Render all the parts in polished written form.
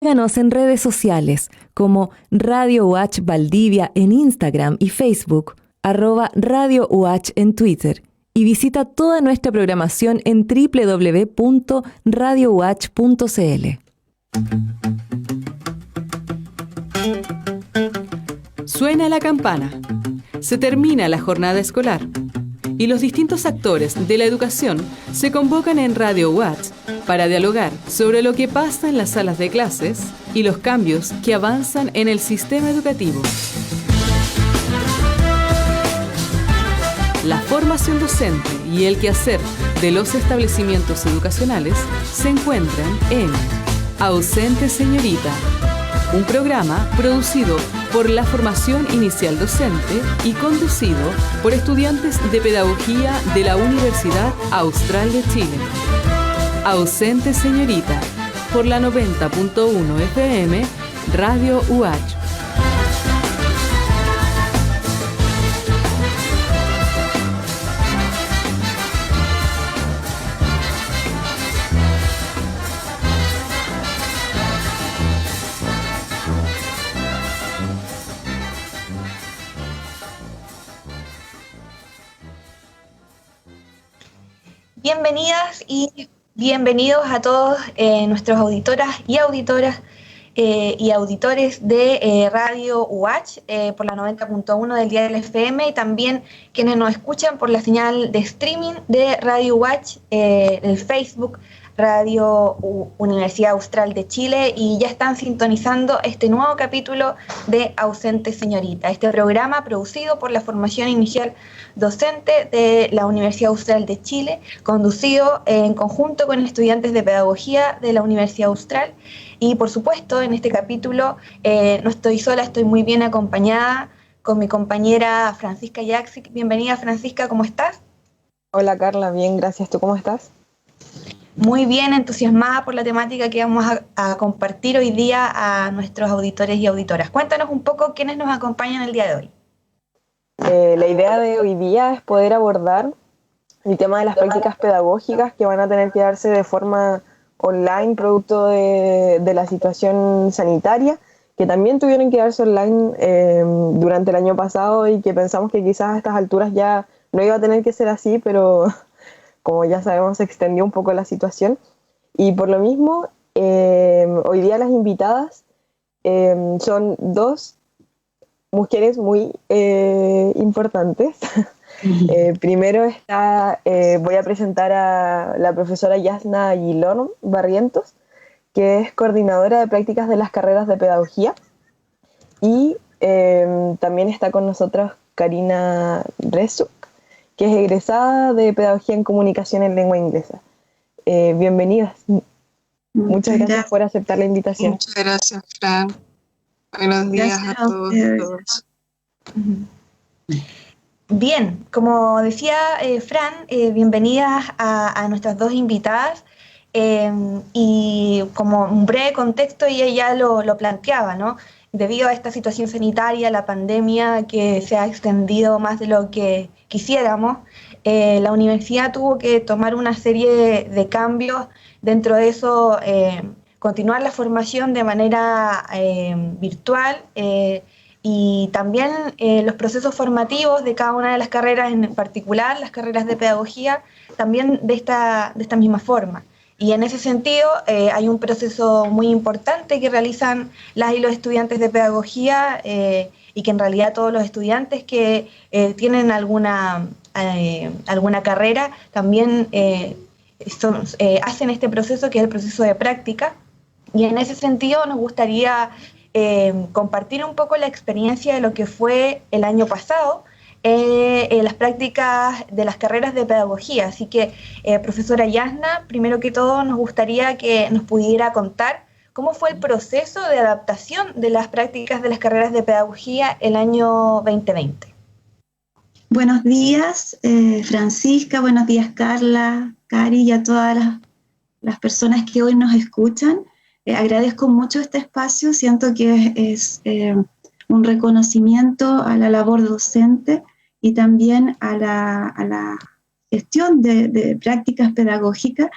Síganos en redes sociales como Radio UH Valdivia en Instagram y Facebook, @Radio UH en Twitter, y visita toda nuestra programación en www.radiouh.cl. Suena la campana. Se termina la jornada escolar y los distintos actores de la educación se convocan en Radio UH para dialogar sobre lo que pasa en las salas de clases y los cambios que avanzan en el sistema educativo. La formación docente y el quehacer de los establecimientos educacionales se encuentran en Ausente Señorita, un programa producido por la Formación Inicial Docente y conducido por estudiantes de Pedagogía de la Universidad Austral de Chile. Ausente Señorita, por la 90.1 FM, Radio UH. Bienvenidas y bienvenidos a todos nuestros auditoras y auditoras y auditores de Radio UH por la 90.1 del dial FM, y también quienes nos escuchan por la señal de streaming de Radio UH, el Facebook Radio Universidad Austral de Chile, y ya están sintonizando este nuevo capítulo de Ausente Señorita, este programa producido por la Formación Inicial Docente de la Universidad Austral de Chile, conducido en conjunto con estudiantes de Pedagogía de la Universidad Austral. Y por supuesto, en este capítulo no estoy sola, estoy muy bien acompañada con mi compañera Francisca Jaksic. Bienvenida, Francisca, ¿cómo estás? Hola Carla, bien, gracias. ¿Tú cómo estás? Muy bien, entusiasmada por la temática que vamos a compartir hoy día a nuestros auditores y auditoras. Cuéntanos un poco quiénes nos acompañan el día de hoy. La idea de hoy día es poder abordar el tema de las prácticas pedagógicas que van a tener que darse de forma online, producto de la situación sanitaria, que también tuvieron que darse online durante el año pasado, y que pensamos que quizás a estas alturas ya no iba a tener que ser así, pero como ya sabemos se extendió un poco la situación. Y por lo mismo, hoy día las invitadas son dos mujeres muy importantes. Primero voy a presentar a la profesora Yasna Aguilón Barrientos, que es coordinadora de prácticas de las carreras de pedagogía, y también está con nosotros Karina Resuk, que es egresada de Pedagogía en Comunicación en Lengua Inglesa. Bienvenidas. Muchas gracias por aceptar la invitación. Muchas gracias, Fran. Buenos días a todos. Bien, como decía Fran, bienvenidas a nuestras dos invitadas, y como un breve contexto, ella ya lo planteaba, ¿no? Debido a esta situación sanitaria, la pandemia que se ha extendido más de lo que quisiéramos, la universidad tuvo que tomar una serie de cambios. Dentro de eso, continuar la formación de manera virtual, y también los procesos formativos de cada una de las carreras, en particular las carreras de pedagogía, también de esta misma forma. Y en ese sentido hay un proceso muy importante que realizan las y los estudiantes de pedagogía, y que en realidad todos los estudiantes que tienen alguna carrera también hacen este proceso, que es el proceso de práctica. Y en ese sentido nos gustaría compartir un poco la experiencia de lo que fue el año pasado, las prácticas de las carreras de pedagogía. Así que, profesora Yasna, primero que todo nos gustaría que nos pudiera contar cómo fue el proceso de adaptación de las prácticas de las carreras de pedagogía el año 2020. Buenos días, Francisca, buenos días, Carla, Cari, y a todas las personas que hoy nos escuchan. Agradezco mucho este espacio, siento que es un reconocimiento a la labor docente y también a la gestión de prácticas pedagógicas,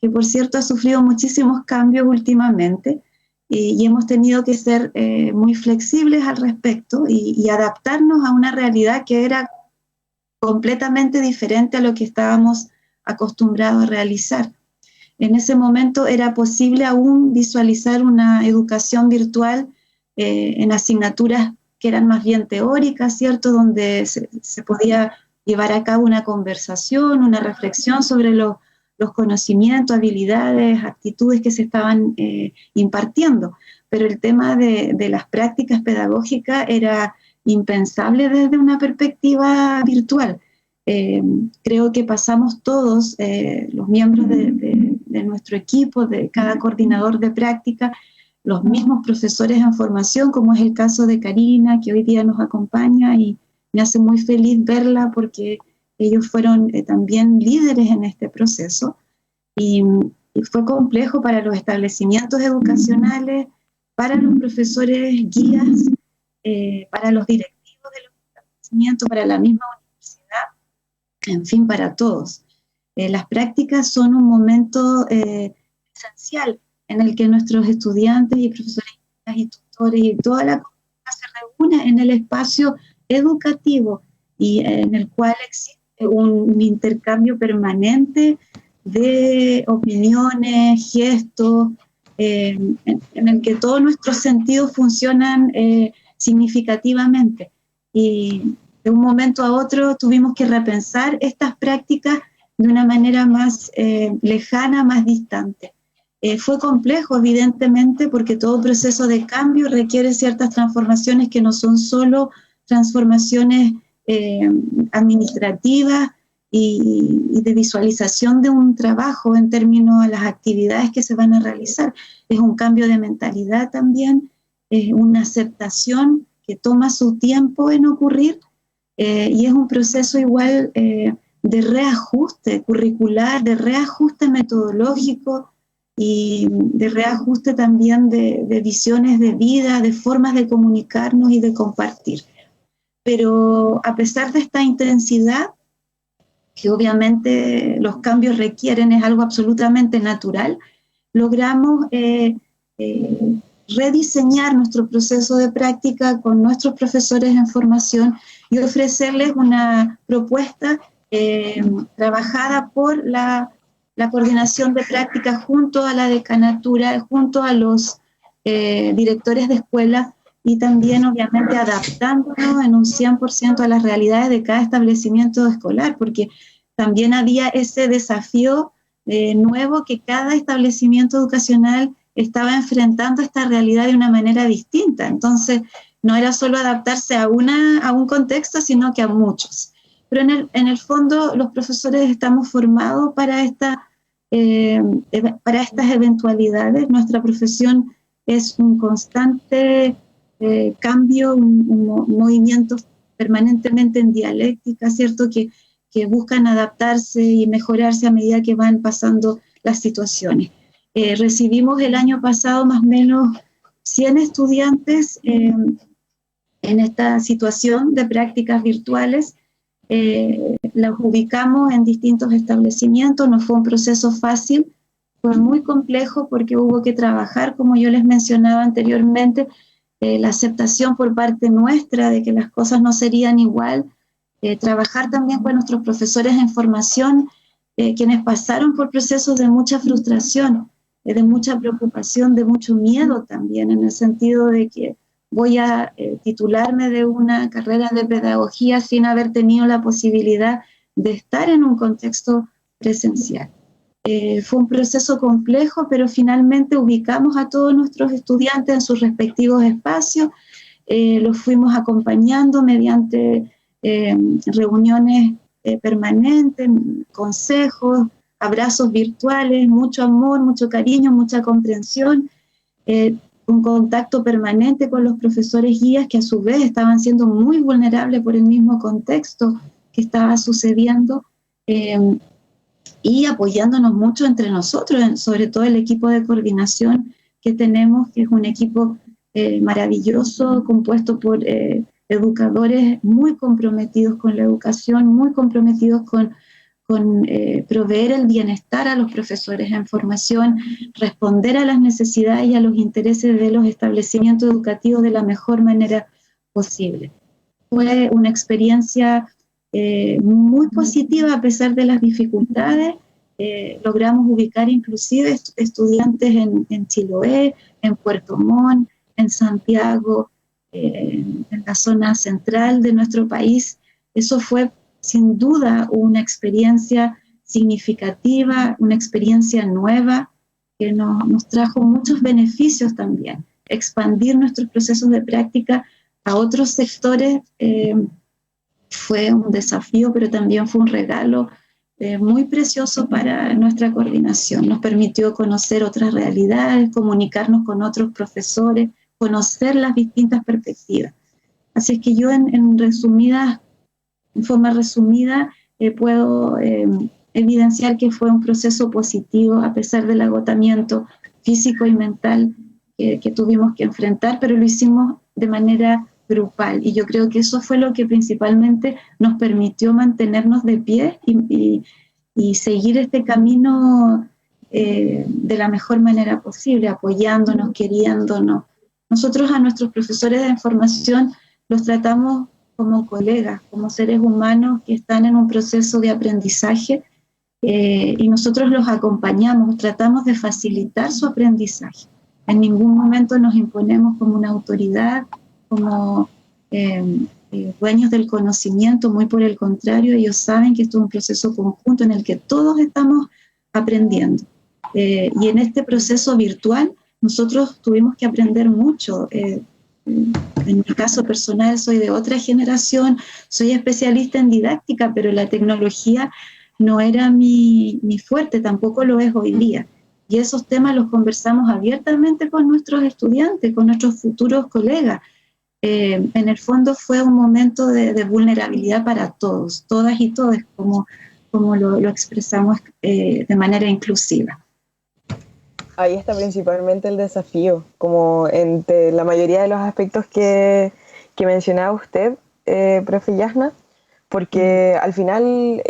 que por cierto ha sufrido muchísimos cambios últimamente, y hemos tenido que ser muy flexibles al respecto y adaptarnos a una realidad que era completamente diferente a lo que estábamos acostumbrados a realizar. En ese momento era posible aún visualizar una educación virtual en asignaturas que eran más bien teóricas, ¿cierto?, donde se podía llevar a cabo una conversación, una reflexión sobre los conocimientos, habilidades, actitudes que se estaban impartiendo. Pero el tema de las prácticas pedagógicas era impensable desde una perspectiva virtual. Creo que pasamos todos, los miembros de nuestro equipo, de cada coordinador de práctica, los mismos profesores en formación, como es el caso de Karina, que hoy día nos acompaña, y me hace muy feliz verla porque ellos fueron también líderes en este proceso, y fue complejo para los establecimientos educacionales, para los profesores guías, para los directivos de los establecimientos, para la misma universidad, en fin, para todos. Las prácticas son un momento esencial en el que nuestros estudiantes y profesores y tutores y toda la comunidad se reúne en el espacio educativo y en el cual existe un intercambio permanente de opiniones, gestos, en el que todos nuestros sentidos funcionan significativamente. Y de un momento a otro tuvimos que repensar estas prácticas de una manera más lejana, más distante. Fue complejo, evidentemente, porque todo proceso de cambio requiere ciertas transformaciones que no son solo transformaciones administrativas y de visualización de un trabajo en términos a las actividades que se van a realizar. Es un cambio de mentalidad también, es una aceptación que toma su tiempo en ocurrir, y es un proceso igual de reajuste curricular, de reajuste metodológico y de reajuste también de visiones de vida, de formas de comunicarnos y de compartir. Pero a pesar de esta intensidad, que obviamente los cambios requieren, es algo absolutamente natural, logramos rediseñar nuestro proceso de práctica con nuestros profesores en formación y ofrecerles una propuesta trabajada por la coordinación de prácticas junto a la decanatura, junto a los directores de escuela, y también obviamente adaptándonos en un 100% a las realidades de cada establecimiento escolar, porque también había ese desafío nuevo que cada establecimiento educacional estaba enfrentando esta realidad de una manera distinta. Entonces no era solo adaptarse a un contexto, sino que a muchos. Pero en el fondo los profesores estamos formados para estas eventualidades. Nuestra profesión es un constante cambio, un movimiento permanentemente en dialéctica, ¿cierto?, que buscan adaptarse y mejorarse a medida que van pasando las situaciones. Recibimos el año pasado más o menos 100 estudiantes en esta situación de prácticas virtuales. Los ubicamos en distintos establecimientos. No fue un proceso fácil, fue muy complejo porque hubo que trabajar, como yo les mencionaba anteriormente, la aceptación por parte nuestra de que las cosas no serían igual, trabajar también con nuestros profesores en formación, quienes pasaron por procesos de mucha frustración, de mucha preocupación, de mucho miedo también, en el sentido de que voy a titularme de una carrera de pedagogía sin haber tenido la posibilidad de estar en un contexto presencial. Fue un proceso complejo, pero finalmente ubicamos a todos nuestros estudiantes en sus respectivos espacios, los fuimos acompañando mediante reuniones permanentes, consejos, abrazos virtuales, mucho amor, mucho cariño, mucha comprensión, un contacto permanente con los profesores guías que a su vez estaban siendo muy vulnerables por el mismo contexto que estaba sucediendo, y apoyándonos mucho entre nosotros, sobre todo el equipo de coordinación que tenemos, que es un equipo maravilloso, compuesto por educadores muy comprometidos con la educación, muy comprometidos con con proveer el bienestar a los profesores en formación, responder a las necesidades y a los intereses de los establecimientos educativos de la mejor manera posible. Fue una experiencia muy positiva a pesar de las dificultades. Logramos ubicar inclusive estudiantes en Chiloé, en Puerto Montt, en Santiago, en la zona central de nuestro país. Eso fue sin duda una experiencia significativa, una experiencia nueva que nos trajo muchos beneficios también. Expandir nuestros procesos de práctica a otros sectores fue un desafío, pero también fue un regalo muy precioso para nuestra coordinación. Nos permitió conocer otras realidades, comunicarnos con otros profesores, conocer las distintas perspectivas. Así es que yo en forma resumida puedo evidenciar que fue un proceso positivo a pesar del agotamiento físico y mental que tuvimos que enfrentar, pero lo hicimos de manera grupal, y yo creo que eso fue lo que principalmente nos permitió mantenernos de pie y seguir este camino de la mejor manera posible, apoyándonos, queriéndonos. Nosotros a nuestros profesores de formación los tratamos como colegas, como seres humanos que están en un proceso de aprendizaje, y nosotros los acompañamos, tratamos de facilitar su aprendizaje. En ningún momento nos imponemos como una autoridad, como dueños del conocimiento, muy por el contrario, ellos saben que esto es un proceso conjunto en el que todos estamos aprendiendo. Y en este proceso virtual nosotros tuvimos que aprender mucho. En mi caso personal soy de otra generación, soy especialista en didáctica, pero la tecnología no era mi fuerte, tampoco lo es hoy día. Y esos temas los conversamos abiertamente con nuestros estudiantes, con nuestros futuros colegas. En el fondo fue un momento de vulnerabilidad para todos, todas y todos, como lo expresamos de manera inclusiva. Ahí está principalmente el desafío, como entre la mayoría de los aspectos que mencionaba usted, profe Yasna, porque al final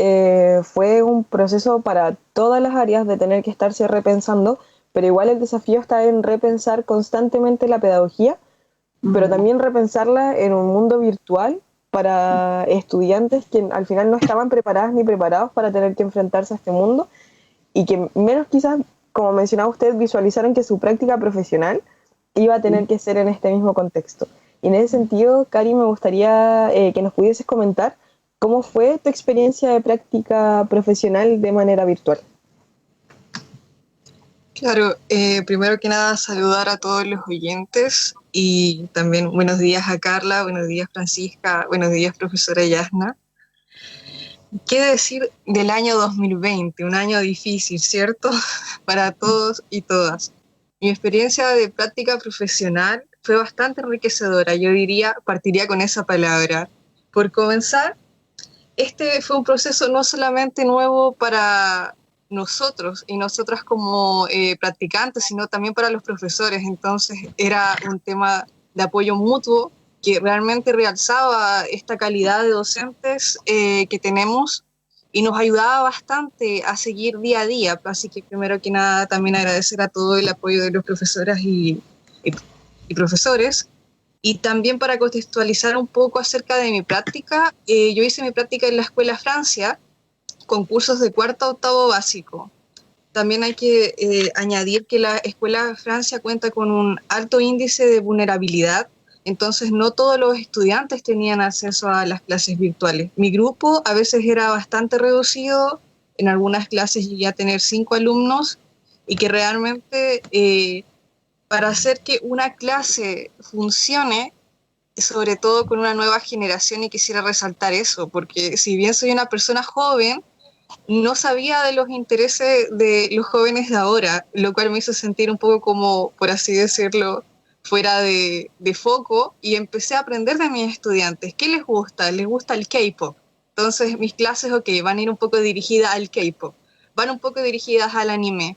fue un proceso para todas las áreas de tener que estarse repensando, pero igual el desafío está en repensar constantemente la pedagogía, pero también repensarla en un mundo virtual para estudiantes que al final no estaban preparadas ni preparados para tener que enfrentarse a este mundo, y que menos quizás, como mencionaba usted, visualizaron que su práctica profesional iba a tener que ser en este mismo contexto. Y en ese sentido, Cari, me gustaría que nos pudieses comentar cómo fue tu experiencia de práctica profesional de manera virtual. Claro, primero que nada saludar a todos los oyentes y también buenos días a Carla, buenos días Francisca, buenos días profesora Yasna. ¿Qué decir del año 2020? Un año difícil, ¿cierto? Para todos y todas. Mi experiencia de práctica profesional fue bastante enriquecedora, yo partiría con esa palabra. Por comenzar, este fue un proceso no solamente nuevo para nosotros y nosotras como practicantes, sino también para los profesores. Entonces era un tema de apoyo mutuo que realmente realzaba esta calidad de docentes que tenemos y nos ayudaba bastante a seguir día a día. Así que primero que nada también agradecer a todo el apoyo de los profesoras y profesores. Y también para contextualizar un poco acerca de mi práctica, yo hice mi práctica en la Escuela Francia con cursos de cuarto a octavo básico. También hay que añadir que la Escuela Francia cuenta con un alto índice de vulnerabilidad, entonces no todos los estudiantes tenían acceso a las clases virtuales. Mi grupo a veces era bastante reducido, en algunas clases llegué a tener 5 alumnos, y que realmente para hacer que una clase funcione, sobre todo con una nueva generación, y quisiera resaltar eso, porque si bien soy una persona joven, no sabía de los intereses de los jóvenes de ahora, lo cual me hizo sentir un poco como, por así decirlo, fuera de foco, y empecé a aprender de mis estudiantes. ¿Qué les gusta? Les gusta el K-pop. Entonces mis clases, van a ir un poco dirigidas al K-pop, van un poco dirigidas al anime.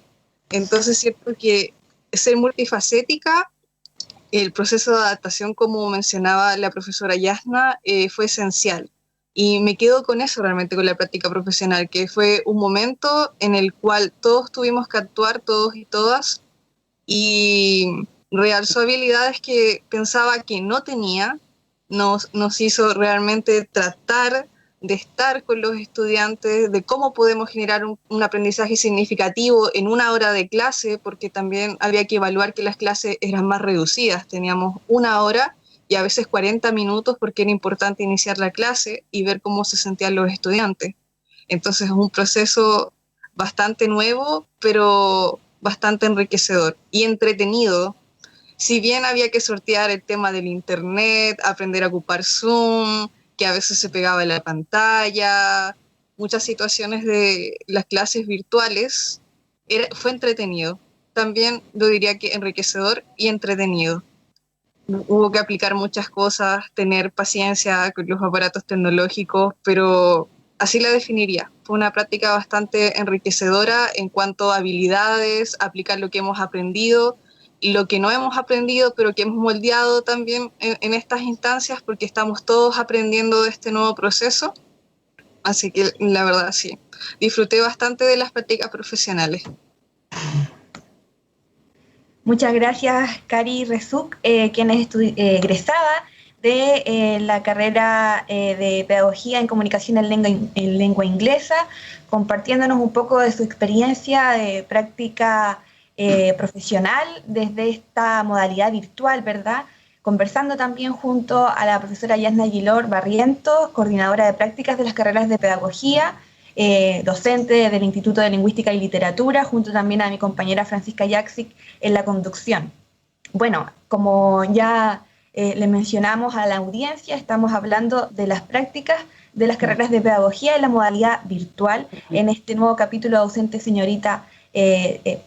Entonces cierto que ser multifacética, el proceso de adaptación, como mencionaba la profesora Yasna, fue esencial. Y me quedo con eso realmente, con la práctica profesional, que fue un momento en el cual todos tuvimos que actuar, todos y todas, y realzó habilidades que pensaba que no tenía, nos hizo realmente tratar de estar con los estudiantes, de cómo podemos generar un aprendizaje significativo en una hora de clase, porque también había que evaluar que las clases eran más reducidas, teníamos una hora y a veces 40 minutos porque era importante iniciar la clase y ver cómo se sentían los estudiantes. Entonces es un proceso bastante nuevo, pero bastante enriquecedor y entretenido. Si bien había que sortear el tema del internet, aprender a ocupar Zoom, que a veces se pegaba en la pantalla, muchas situaciones de las clases virtuales, fue entretenido. También lo diría que enriquecedor y entretenido. Hubo que aplicar muchas cosas, tener paciencia con los aparatos tecnológicos, pero así la definiría. Fue una práctica bastante enriquecedora en cuanto a habilidades, aplicar lo que hemos aprendido y lo que no hemos aprendido, pero que hemos moldeado también en estas instancias, porque estamos todos aprendiendo de este nuevo proceso. Así que la verdad sí, disfruté bastante de las prácticas profesionales. Muchas gracias, Cari Rezuk, quien es egresada de la carrera de Pedagogía en Comunicación en Lengua Inglesa, compartiéndonos un poco de su experiencia de práctica profesional desde esta modalidad virtual, ¿verdad? Conversando también junto a la profesora Yasna Aguilor Barrientos, coordinadora de prácticas de las carreras de Pedagogía, docente del Instituto de Lingüística y Literatura, junto también a mi compañera Francisca Jaksic en la conducción. Bueno, como ya le mencionamos a la audiencia, estamos hablando de las prácticas de las carreras de Pedagogía en la modalidad virtual en este nuevo capítulo de Ausente Señorita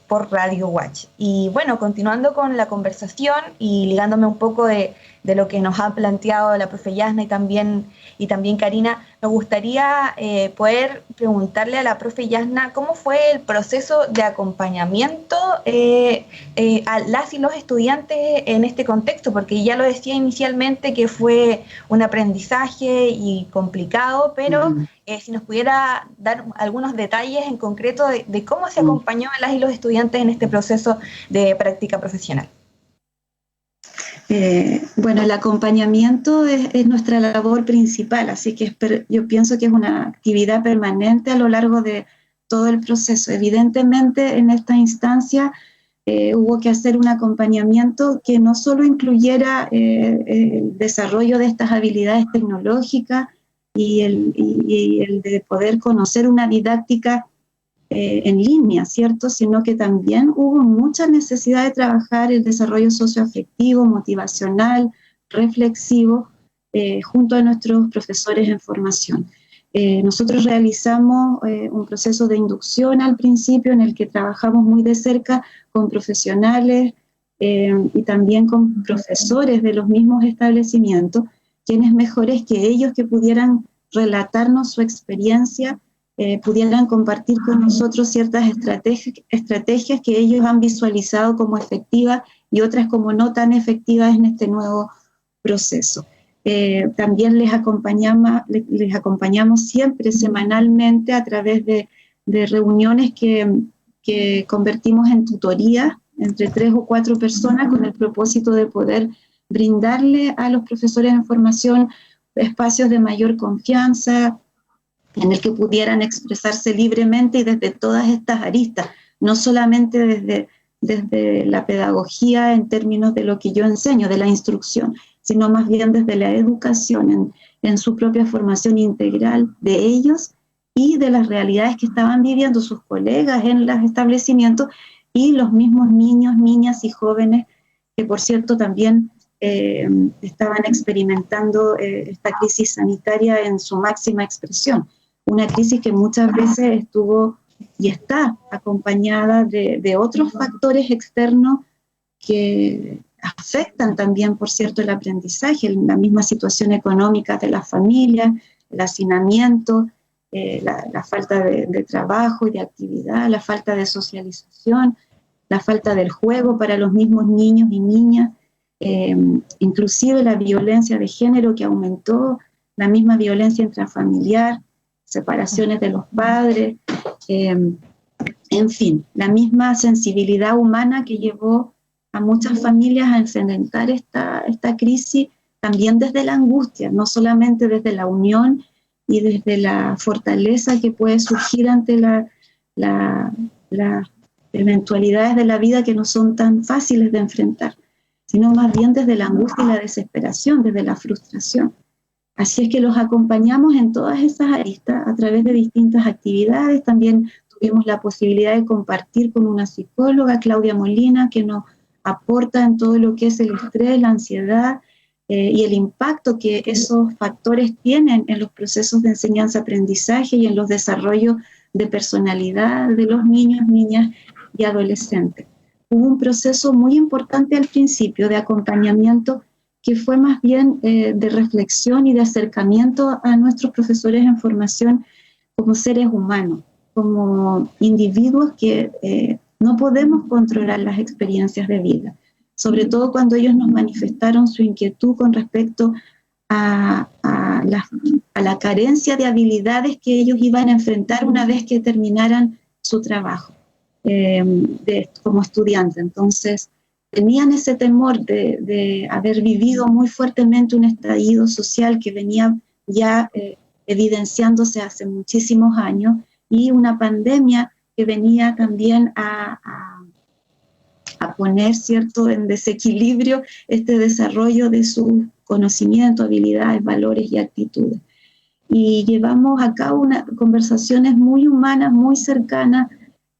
por Radio UACH. Y bueno, continuando con la conversación y ligándome un poco de lo que nos ha planteado la profe Yasna y también Karina, me gustaría poder preguntarle a la profe Yasna cómo fue el proceso de acompañamiento a las y los estudiantes en este contexto, porque ya lo decía inicialmente que fue un aprendizaje y complicado, pero si nos pudiera dar algunos detalles en concreto de cómo se acompañó a las y los estudiantes en este proceso de práctica profesional. Bueno, el acompañamiento es nuestra labor principal, así que yo pienso que es una actividad permanente a lo largo de todo el proceso. Evidentemente, en esta instancia hubo que hacer un acompañamiento que no solo incluyera el desarrollo de estas habilidades tecnológicas y el de poder conocer una didáctica en línea, ¿cierto? Sino que también hubo mucha necesidad de trabajar el desarrollo socioafectivo, motivacional, reflexivo, junto a nuestros profesores en formación. Nosotros realizamos un proceso de inducción al principio en el que trabajamos muy de cerca con profesionales y también con profesores de los mismos establecimientos, quienes mejores que ellos que pudieran relatarnos su experiencia, pudieran compartir con nosotros ciertas estrategias que ellos han visualizado como efectivas y otras como no tan efectivas en este nuevo proceso. También les acompañamos siempre semanalmente a través de reuniones que convertimos en tutorías entre 3 o 4 personas con el propósito de poder brindarle a los profesores en formación espacios de mayor confianza, en el que pudieran expresarse libremente y desde todas estas aristas, no solamente desde la pedagogía en términos de lo que yo enseño, de la instrucción, sino más bien desde la educación, en su propia formación integral de ellos y de las realidades que estaban viviendo sus colegas en los establecimientos y los mismos niños, niñas y jóvenes que, por cierto, también estaban experimentando esta crisis sanitaria en su máxima expresión. Una crisis que muchas veces estuvo y está acompañada de otros factores externos que afectan también, por cierto, el aprendizaje, la misma situación económica de las familias, el hacinamiento, la falta de trabajo y de actividad, la falta de socialización, la falta del juego para los mismos niños y niñas, inclusive la violencia de género que aumentó la misma violencia intrafamiliar, separaciones de los padres, en fin, la misma sensibilidad humana que llevó a muchas familias a enfrentar esta crisis también desde la angustia, no solamente desde la unión y desde la fortaleza que puede surgir ante las eventualidades de la vida que no son tan fáciles de enfrentar, sino más bien desde la angustia y la desesperación, desde la frustración. Así es que los acompañamos en todas esas aristas a través de distintas actividades. También tuvimos la posibilidad de compartir con una psicóloga, Claudia Molina, que nos aporta en todo lo que es el estrés, la ansiedad y el impacto que esos factores tienen en los procesos de enseñanza-aprendizaje y en los desarrollos de personalidad de los niños, niñas y adolescentes. Hubo un proceso muy importante al principio de acompañamiento que fue más bien de reflexión y de acercamiento a nuestros profesores en formación como seres humanos, como individuos que no podemos controlar las experiencias de vida, sobre todo cuando ellos nos manifestaron su inquietud con respecto a la carencia de habilidades que ellos iban a enfrentar una vez que terminaran su trabajo como estudiantes. Entonces, tenían ese temor de haber vivido muy fuertemente un estallido social que venía ya evidenciándose hace muchísimos años y una pandemia que venía también a poner, ¿cierto?, en desequilibrio este desarrollo de sus conocimientos, habilidades, valores y actitudes. Y llevamos a cabo conversaciones muy humanas, muy cercanas,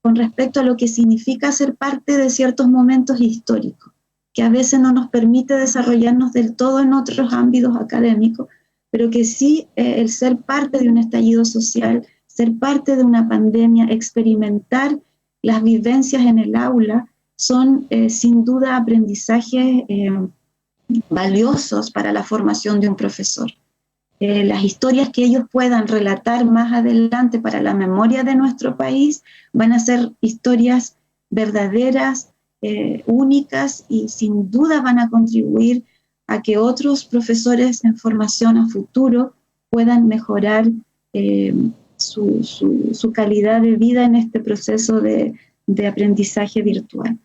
con respecto a lo que significa ser parte de ciertos momentos históricos, que a veces no nos permite desarrollarnos del todo en otros ámbitos académicos, pero que sí el ser parte de un estallido social, ser parte de una pandemia, experimentar las vivencias en el aula, son sin duda aprendizajes valiosos para la formación de un profesor. Las historias que ellos puedan relatar más adelante para la memoria de nuestro país van a ser historias verdaderas, únicas y sin duda van a contribuir a que otros profesores en formación a futuro puedan mejorar su calidad de vida en este proceso de aprendizaje virtual.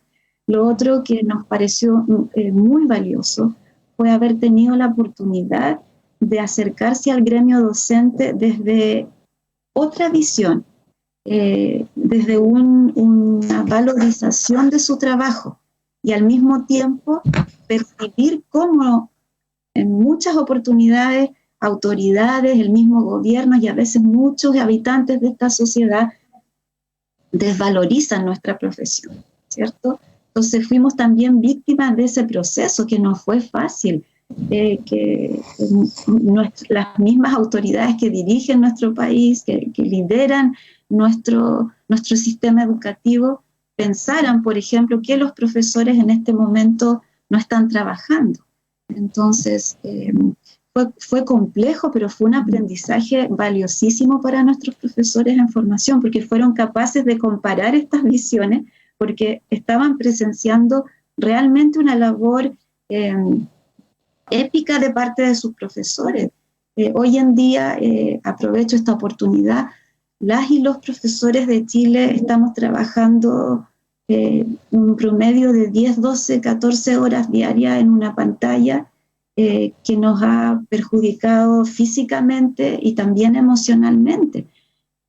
Lo otro que nos pareció muy valioso fue haber tenido la oportunidad de acercarse al gremio docente desde otra visión, desde una valorización de su trabajo y al mismo tiempo percibir cómo en muchas oportunidades autoridades, el mismo gobierno y a veces muchos habitantes de esta sociedad desvalorizan nuestra profesión, ¿cierto? Entonces fuimos también víctimas de ese proceso que no fue fácil, que las mismas autoridades que dirigen nuestro país, que lideran nuestro sistema educativo, pensaran, por ejemplo, que los profesores en este momento no están trabajando. Entonces, fue complejo, pero fue un aprendizaje valiosísimo para nuestros profesores en formación, porque fueron capaces de comparar estas visiones, porque estaban presenciando realmente una labor épica de parte de sus profesores. Hoy en día, aprovecho esta oportunidad, las y los profesores de Chile estamos trabajando un promedio de 10, 12, 14 horas diarias en una pantalla que nos ha perjudicado físicamente y también emocionalmente.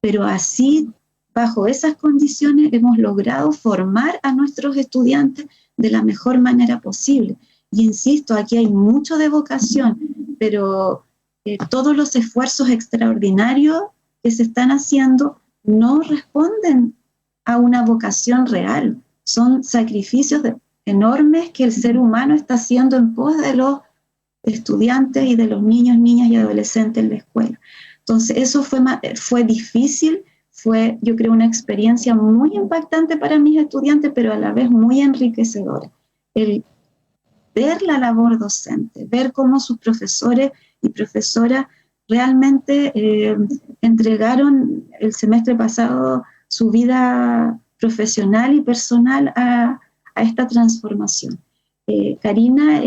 Pero así, bajo esas condiciones, hemos logrado formar a nuestros estudiantes de la mejor manera posible. Y insisto, aquí hay mucho de vocación, pero todos los esfuerzos extraordinarios que se están haciendo no responden a una vocación real. Son sacrificios enormes que el ser humano está haciendo en pos de los estudiantes y de los niños, niñas y adolescentes en la escuela. Entonces, eso fue difícil, fue, yo creo, una experiencia muy impactante para mis estudiantes, pero a la vez muy enriquecedora. El ver la labor docente, ver cómo sus profesores y profesoras realmente entregaron el semestre pasado su vida profesional y personal a esta transformación. Karina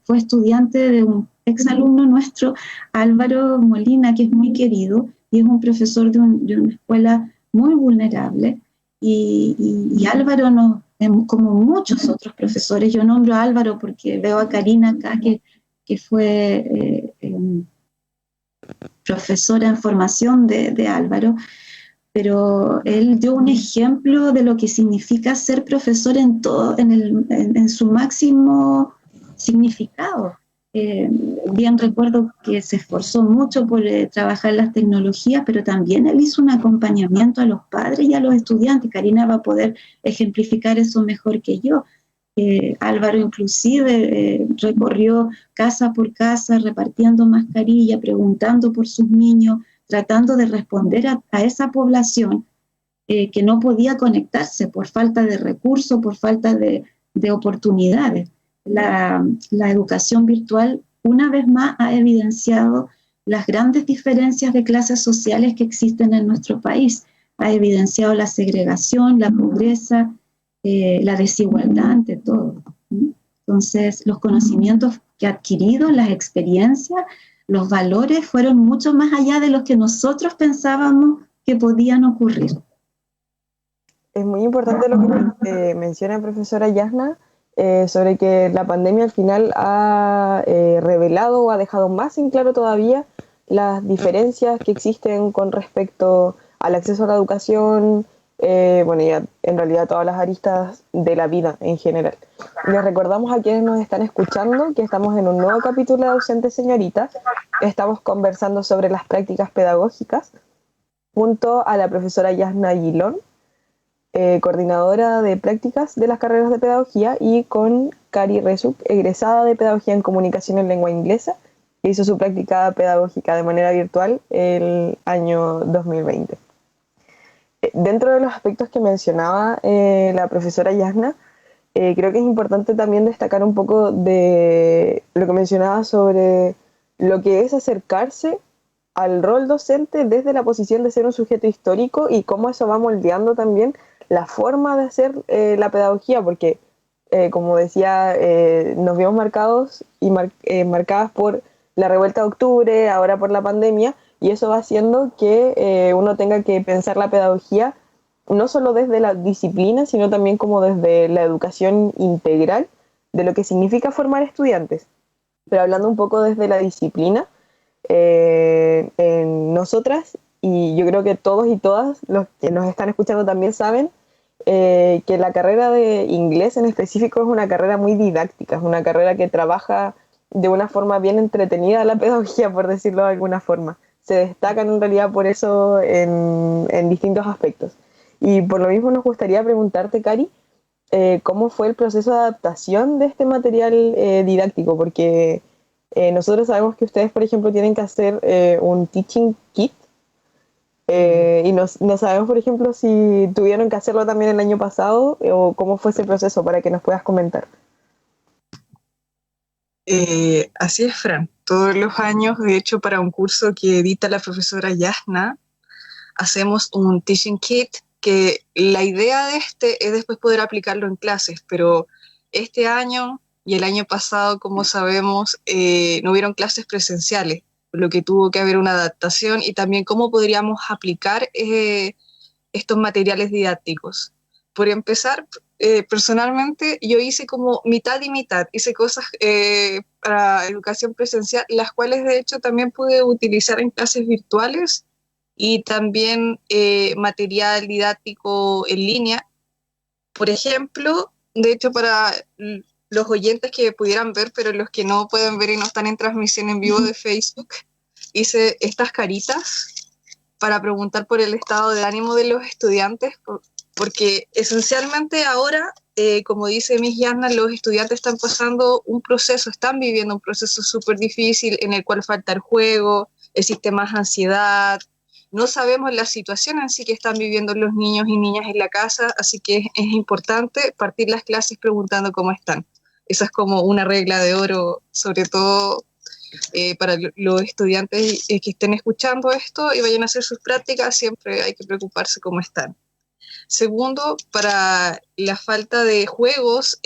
fue estudiante de un exalumno nuestro, Álvaro Molina, que es muy querido y es un profesor de una escuela muy vulnerable. Y Álvaro, como muchos otros profesores, yo nombro a Álvaro porque veo a Karina acá, que fue profesora en formación de Álvaro, pero él dio un ejemplo de lo que significa ser profesor en su máximo significado. Bien recuerdo que se esforzó mucho por trabajar las tecnologías, pero también él hizo un acompañamiento a los padres y a los estudiantes. Karina va a poder ejemplificar eso mejor que yo. Álvaro inclusive recorrió casa por casa repartiendo mascarilla, preguntando por sus niños, tratando de responder a esa población que no podía conectarse por falta de recursos, por falta de oportunidades. La educación virtual una vez más ha evidenciado las grandes diferencias de clases sociales que existen en nuestro país, ha evidenciado la segregación, la pobreza, la desigualdad ante todo. Entonces, los conocimientos que ha adquirido, las experiencias, los valores fueron mucho más allá de los que nosotros pensábamos que podían ocurrir. Es muy importante lo que menciona profesora Yasna, sobre que la pandemia al final ha revelado o ha dejado más en claro todavía las diferencias que existen con respecto al acceso a la educación, bueno, ya en realidad todas las aristas de la vida en general. Les recordamos a quienes nos están escuchando que estamos en un nuevo capítulo de Ausente Señorita. Estamos conversando sobre las prácticas pedagógicas junto a la profesora Yasna Aguilón, coordinadora de prácticas de las carreras de pedagogía, y con Cari Resuc, egresada de pedagogía en comunicación en lengua inglesa, que hizo su práctica pedagógica de manera virtual el año 2020. Dentro de los aspectos que mencionaba la profesora Yasna, creo que es importante también destacar un poco de lo que mencionaba sobre lo que es acercarse al rol docente desde la posición de ser un sujeto histórico y cómo eso va moldeando también la forma de hacer la pedagogía, porque como decía, nos vimos marcados y marcadas por la revuelta de octubre, ahora por la pandemia, y eso va haciendo que uno tenga que pensar la pedagogía no solo desde la disciplina, sino también como desde la educación integral de lo que significa formar estudiantes. Pero hablando un poco desde la disciplina, nosotras, y yo creo que todos y todas los que nos están escuchando también saben, que la carrera de inglés en específico es una carrera muy didáctica, es una carrera que trabaja de una forma bien entretenida la pedagogía, por decirlo de alguna forma. Se destacan en realidad por eso en distintos aspectos. Y por lo mismo nos gustaría preguntarte, Cari, ¿cómo fue el proceso de adaptación de este material didáctico? Porque nosotros sabemos que ustedes, por ejemplo, tienen que hacer un teaching kit, y no sabemos, por ejemplo, si tuvieron que hacerlo también el año pasado o cómo fue ese proceso, para que nos puedas comentar. Así es, Fran. Todos los años, de hecho, para un curso que edita la profesora Yasna, hacemos un teaching kit, que la idea de este es después poder aplicarlo en clases, pero este año y el año pasado, como sabemos, no hubieron clases presenciales, por lo que tuvo que haber una adaptación y también cómo podríamos aplicar estos materiales didácticos. Por empezar, personalmente yo hice como mitad y mitad, hice cosas para educación presencial, las cuales de hecho también pude utilizar en clases virtuales, y también material didáctico en línea. Por ejemplo, de hecho para los oyentes que pudieran ver, pero los que no pueden ver y no están en transmisión en vivo de Facebook, hice estas caritas para preguntar por el estado de ánimo de los estudiantes, porque esencialmente ahora, como dice Miss Yasna, los estudiantes están pasando un proceso, están viviendo un proceso súper difícil en el cual falta el juego, existe más ansiedad, no sabemos la situación en sí que están viviendo los niños y niñas en la casa, así que es importante partir las clases preguntando cómo están. Esa es como una regla de oro, sobre todo para los estudiantes que estén escuchando esto y vayan a hacer sus prácticas, siempre hay que preocuparse cómo están. Segundo, para la falta de juegos,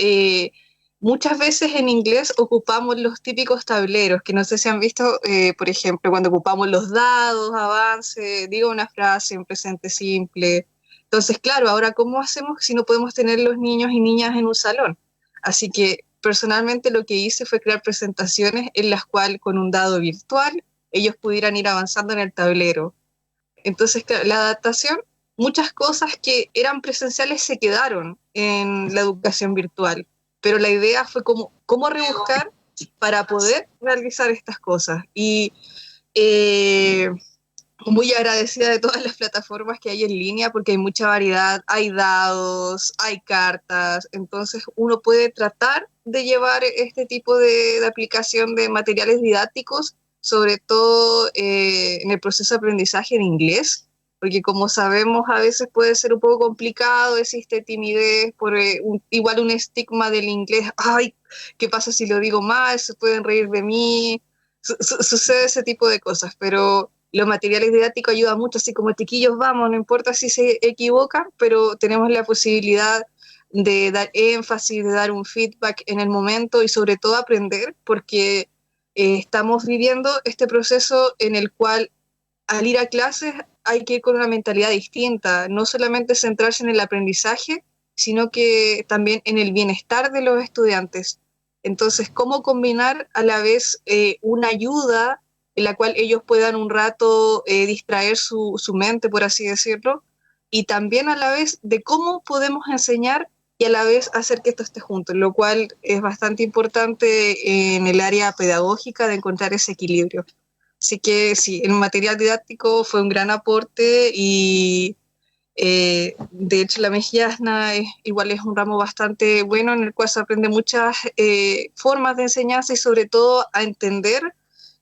muchas veces en inglés ocupamos los típicos tableros, que no sé si han visto, por ejemplo, cuando ocupamos los dados, avance, digo una frase en presente simple. Entonces, claro, ahora ¿cómo hacemos si no podemos tener los niños y niñas en un salón? Así que personalmente lo que hice fue crear presentaciones en las cuales con un dado virtual ellos pudieran ir avanzando en el tablero. Entonces, claro, la adaptación, muchas cosas que eran presenciales se quedaron en la educación virtual, pero la idea fue cómo rebuscar para poder realizar estas cosas. Y muy agradecida de todas las plataformas que hay en línea, porque hay mucha variedad, hay dados, hay cartas, entonces uno puede tratar de llevar este tipo de aplicación de materiales didácticos, sobre todo en el proceso de aprendizaje de inglés, porque como sabemos a veces puede ser un poco complicado, existe timidez, por igual un estigma del inglés, ay, ¿qué pasa si lo digo mal? ¿Se pueden reír de mí? Sucede ese tipo de cosas, pero los materiales didácticos ayudan mucho, así como chiquillos vamos, no importa si se equivocan, pero tenemos la posibilidad de dar énfasis, de dar un feedback en el momento y sobre todo aprender, porque estamos viviendo este proceso en el cual al ir a clases hay que ir con una mentalidad distinta, no solamente centrarse en el aprendizaje, sino que también en el bienestar de los estudiantes. Entonces, ¿cómo combinar a la vez una ayuda en la cual ellos puedan un rato distraer su mente, por así decirlo, y también a la vez de cómo podemos enseñar y a la vez hacer que esto esté junto, lo cual es bastante importante en el área pedagógica de encontrar ese equilibrio. Así que sí, el material didáctico fue un gran aporte y de hecho la Mejillasna igual es un ramo bastante bueno en el cual se aprende muchas formas de enseñanza y sobre todo a entender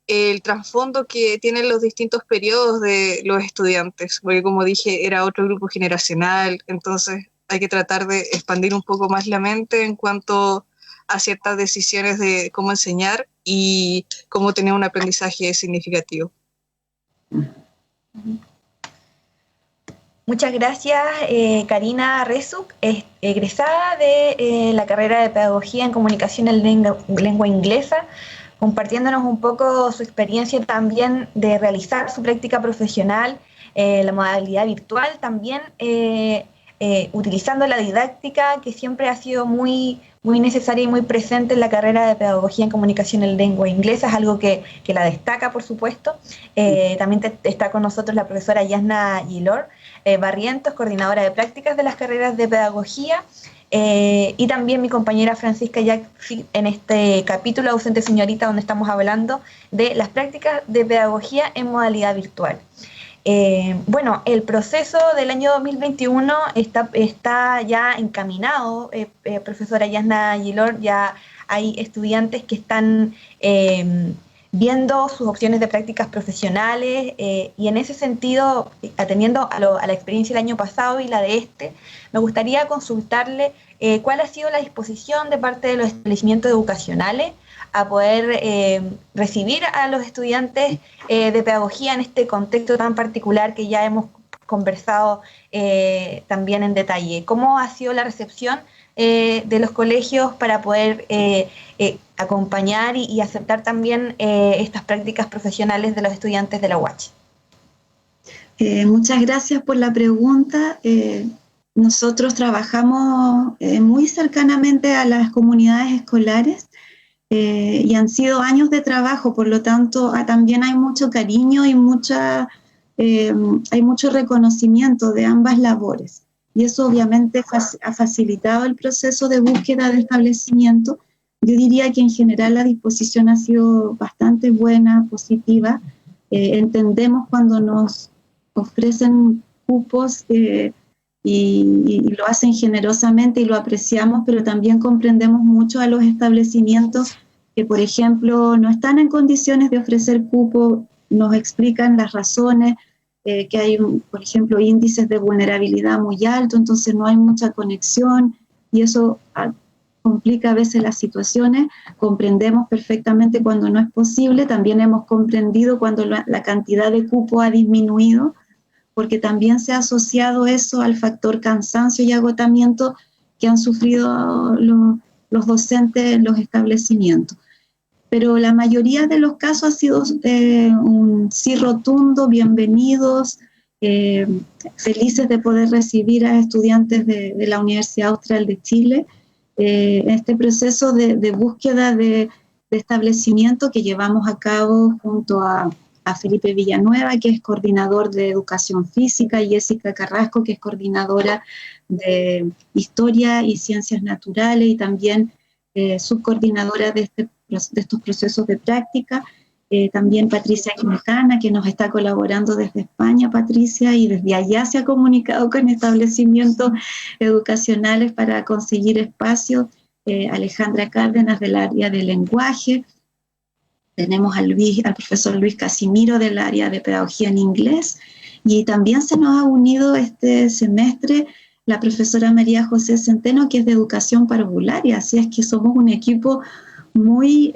el trasfondo que tienen los distintos periodos de los estudiantes, porque como dije era otro grupo generacional, entonces hay que tratar de expandir un poco más la mente en cuanto a ciertas decisiones de cómo enseñar y cómo tener un aprendizaje significativo. Muchas gracias, Karina Rezuk, egresada de la carrera de Pedagogía en Comunicación en Lengua Inglesa, compartiéndonos un poco su experiencia también de realizar su práctica profesional, la modalidad virtual también, utilizando la didáctica que siempre ha sido muy necesaria y muy presente en la carrera de Pedagogía en Comunicación en Lengua Inglesa, es algo que la destaca, por supuesto. También está con nosotros la profesora Yasna Gilor Barrientos, coordinadora de prácticas de las carreras de Pedagogía, y también mi compañera Francisca Jack en este capítulo Ausente Señorita, donde estamos hablando de las prácticas de pedagogía en modalidad virtual. Bueno, el proceso del año 2021 está ya encaminado, profesora Yasna Gilor, ya hay estudiantes que están viendo sus opciones de prácticas profesionales y en ese sentido, atendiendo a la experiencia del año pasado y la de este, me gustaría consultarle cuál ha sido la disposición de parte de los establecimientos educacionales a poder recibir a los estudiantes de pedagogía en este contexto tan particular que ya hemos conversado también en detalle. ¿Cómo ha sido la recepción de los colegios para poder acompañar y aceptar también estas prácticas profesionales de los estudiantes de la UACH? Muchas gracias por la pregunta. Nosotros trabajamos muy cercanamente a las comunidades escolares y han sido años de trabajo, por lo tanto también hay mucho cariño y hay mucho reconocimiento de ambas labores. Y eso obviamente ha facilitado el proceso de búsqueda de establecimiento. Yo diría que en general la disposición ha sido bastante buena, positiva. Entendemos cuando nos ofrecen cupos y lo hacen generosamente y lo apreciamos, pero también comprendemos mucho a los establecimientos que, por ejemplo, no están en condiciones de ofrecer cupo, nos explican las razones, que hay, por ejemplo, índices de vulnerabilidad muy altos, entonces no hay mucha conexión y eso complica a veces las situaciones. Comprendemos perfectamente cuando no es posible, también hemos comprendido cuando la cantidad de cupo ha disminuido, porque también se ha asociado eso al factor cansancio y agotamiento que han sufrido los docentes en los establecimientos. Pero la mayoría de los casos ha sido un sí rotundo, bienvenidos, felices de poder recibir a estudiantes de la Universidad Austral de Chile. Este proceso de búsqueda de establecimiento que llevamos a cabo junto a Felipe Villanueva, que es coordinador de Educación Física, y Jessica Carrasco, que es coordinadora de Historia y Ciencias Naturales, y también subcoordinadora de estos procesos de práctica. También Patricia Quintana, que nos está colaborando desde España, Patricia, y desde allá se ha comunicado con establecimientos educacionales para conseguir espacios. Alejandra Cárdenas del área de lenguaje. Tenemos al profesor Luis Casimiro del área de pedagogía en inglés, y también se nos ha unido este semestre la profesora María José Centeno, que es de educación parvularia, así es que somos un equipo muy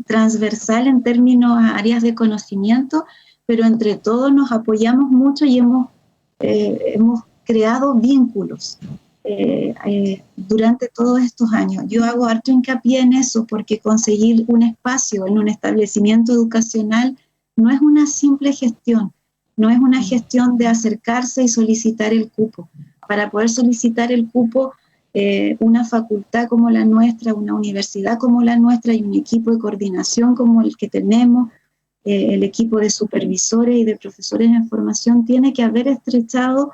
transversal en términos a áreas de conocimiento, pero entre todos nos apoyamos mucho y hemos creado vínculos durante todos estos años. Yo hago harto hincapié en eso, porque conseguir un espacio en un establecimiento educacional no es una simple gestión, no es una gestión de acercarse y solicitar el cupo. Para poder solicitar el cupo, una facultad como la nuestra, una universidad como la nuestra, y un equipo de coordinación como el que tenemos, el equipo de supervisores y de profesores en formación, tiene que haber estrechado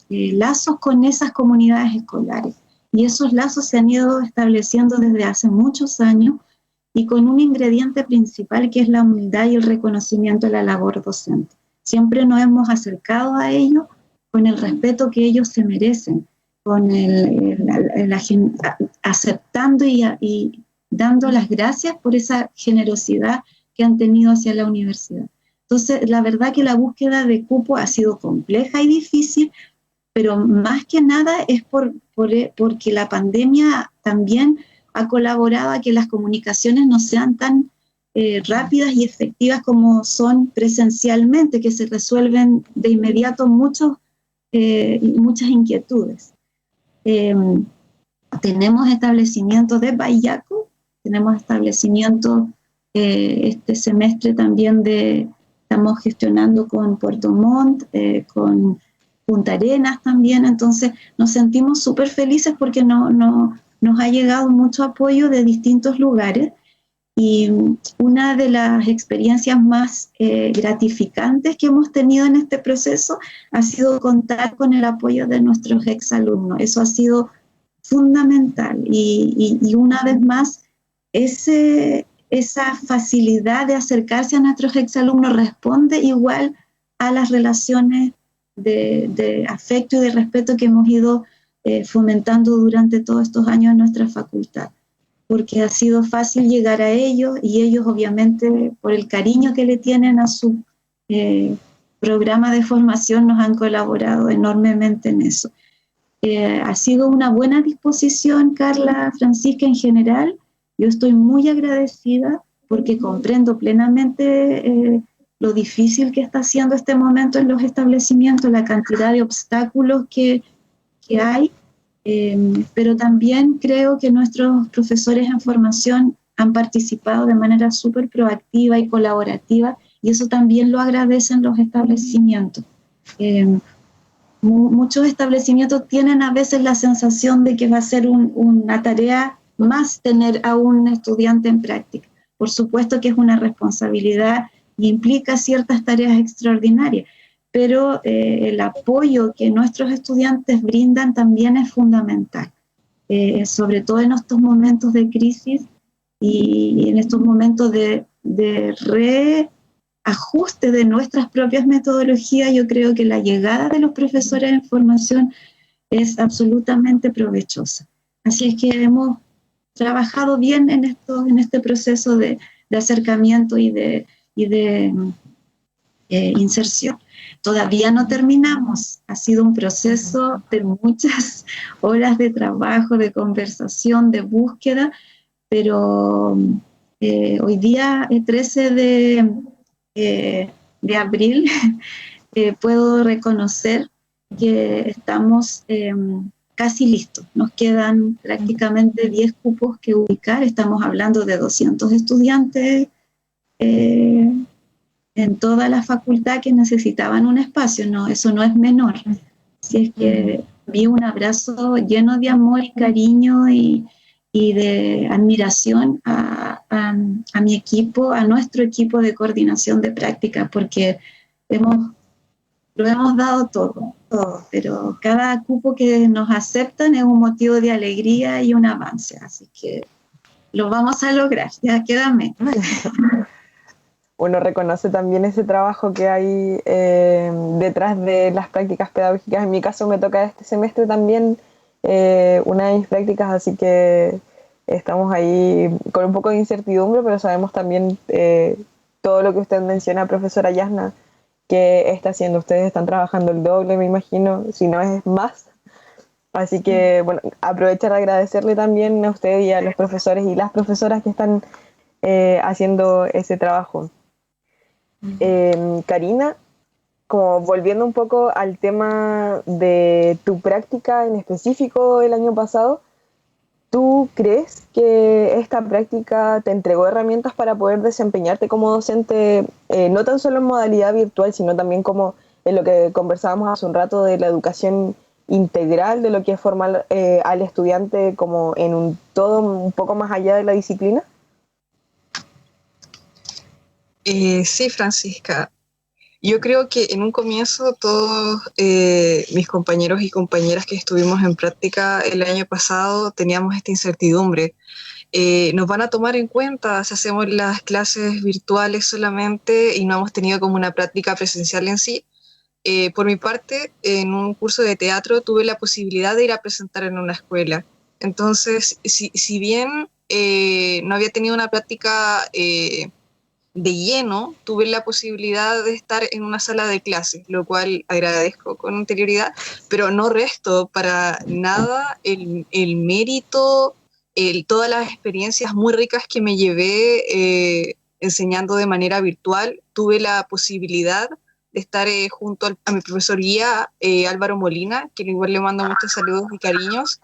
lazos con esas comunidades escolares. Y esos lazos se han ido estableciendo desde hace muchos años, y con un ingrediente principal que es la humildad y el reconocimiento de la labor docente. Siempre nos hemos acercado a ellos con el respeto que ellos se merecen, con aceptando y dando las gracias por esa generosidad que han tenido hacia la universidad. Entonces, la verdad que la búsqueda de cupo ha sido compleja y difícil, pero más que nada es porque la pandemia también ha colaborado a que las comunicaciones no sean tan rápidas y efectivas como son presencialmente, que se resuelven de inmediato muchas inquietudes. Tenemos establecimientos de Payaco, tenemos establecimientos este semestre también estamos gestionando con Puerto Montt, con Punta Arenas también, entonces nos sentimos súper felices porque nos ha llegado mucho apoyo de distintos lugares, y una de las experiencias más gratificantes que hemos tenido en este proceso ha sido contar con el apoyo de nuestros exalumnos. Eso ha sido fundamental, y una vez más esa facilidad de acercarse a nuestros exalumnos responde igual a las relaciones de afecto y de respeto que hemos ido fomentando durante todos estos años en nuestra facultad, porque ha sido fácil llegar a ellos, y ellos obviamente por el cariño que le tienen a su programa de formación nos han colaborado enormemente en eso. Ha sido una buena disposición, Carla, Francisca, en general. Yo estoy muy agradecida porque comprendo plenamente lo difícil que está siendo este momento en los establecimientos, la cantidad de obstáculos que hay, pero también creo que nuestros profesores en formación han participado de manera súper proactiva y colaborativa, y eso también lo agradecen los establecimientos. Muchos establecimientos tienen a veces la sensación de que va a ser una tarea más tener a un estudiante en práctica. Por supuesto que es una responsabilidad y implica ciertas tareas extraordinarias, pero el apoyo que nuestros estudiantes brindan también es fundamental, sobre todo en estos momentos de crisis y en estos momentos de reajuste de nuestras propias metodologías. Yo creo que la llegada de los profesores en formación es absolutamente provechosa. Así es que hemos trabajado bien en este proceso de acercamiento y de inserción. Todavía no terminamos, ha sido un proceso de muchas horas de trabajo, de conversación, de búsqueda, pero hoy día, el 13 de abril, puedo reconocer que estamos casi listo. Nos quedan prácticamente 10 cupos que ubicar. Estamos hablando de 200 estudiantes en toda la facultad que necesitaban un espacio. No, eso no es menor. Así es que vi un abrazo lleno de amor y cariño y de admiración a mi equipo, a nuestro equipo de coordinación de prácticas, porque lo hemos dado todo, pero cada cupo que nos aceptan es un motivo de alegría y un avance, así que lo vamos a lograr, ya quédame. Uno reconoce también ese trabajo que hay detrás de las prácticas pedagógicas. En mi caso me toca este semestre también una de mis prácticas, así que estamos ahí con un poco de incertidumbre, pero sabemos también todo lo que usted menciona, profesora Yasna, que está haciendo. Ustedes están trabajando el doble, me imagino, si no es más. Así que, bueno, aprovechar de agradecerle también a usted y a los profesores y las profesoras que están haciendo ese trabajo. Karina, como volviendo un poco al tema de tu práctica en específico el año pasado, ¿tú crees que esta práctica te entregó herramientas para poder desempeñarte como docente, no tan solo en modalidad virtual, sino también como en lo que conversábamos hace un rato de la educación integral, de lo que es formar al estudiante como en un todo un poco más allá de la disciplina? Sí, Francisca. Yo creo que en un comienzo todos mis compañeros y compañeras que estuvimos en práctica el año pasado teníamos esta incertidumbre. Nos van a tomar en cuenta si hacemos las clases virtuales solamente y no hemos tenido como una práctica presencial en sí. Por mi parte, en un curso de teatro tuve la posibilidad de ir a presentar en una escuela. Entonces, si bien no había tenido una práctica de lleno, tuve la posibilidad de estar en una sala de clases, lo cual agradezco con anterioridad, pero no resto para nada el mérito, todas las experiencias muy ricas que me llevé enseñando de manera virtual. Tuve la posibilidad de estar junto a mi profesor guía, Álvaro Molina, que igual le mando muchos saludos y cariños.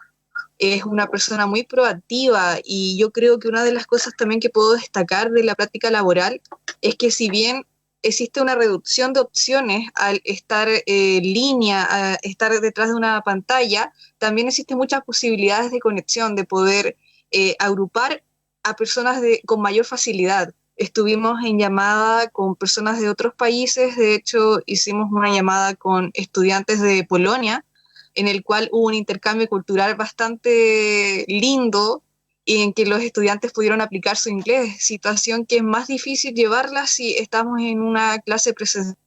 Es una persona muy proactiva y yo creo que una de las cosas también que puedo destacar de la práctica laboral es que si bien existe una reducción de opciones al estar en línea, a estar detrás de una pantalla, también existen muchas posibilidades de conexión, de poder agrupar a personas con mayor facilidad. Estuvimos en llamada con personas de otros países, de hecho hicimos una llamada con estudiantes de Polonia, en el cual hubo un intercambio cultural bastante lindo y en que los estudiantes pudieron aplicar su inglés, situación que es más difícil llevarla si estamos en una clase presencial.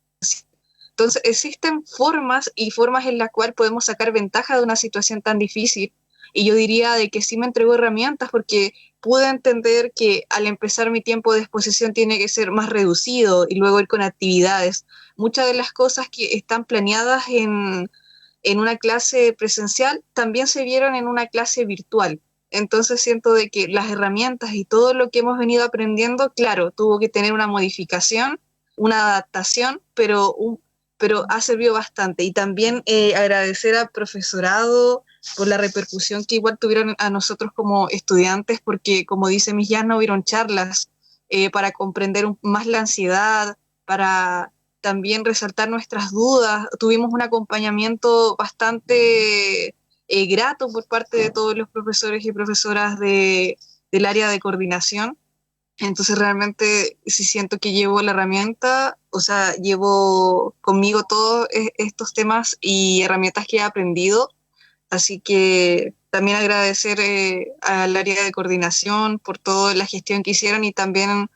Entonces existen formas y formas en las cuales podemos sacar ventaja de una situación tan difícil, y yo diría de que sí me entregó herramientas porque pude entender que al empezar mi tiempo de exposición tiene que ser más reducido y luego ir con actividades. Muchas de las cosas que están planeadas en una clase presencial también se vieron en una clase virtual. Entonces siento de que las herramientas y todo lo que hemos venido aprendiendo, claro, tuvo que tener una modificación, una adaptación, pero ha servido bastante. Y también agradecer al profesorado por la repercusión que igual tuvieron a nosotros como estudiantes, porque como dice Miss Jan, no hubieron charlas para comprender más la ansiedad, para también resaltar nuestras dudas. Tuvimos un acompañamiento bastante grato por parte de todos los profesores y profesoras del área de coordinación. Entonces realmente sí siento que llevo la herramienta, o sea, llevo conmigo todos estos temas y herramientas que he aprendido. Así que también agradecer al área de coordinación por toda la gestión que hicieron, y también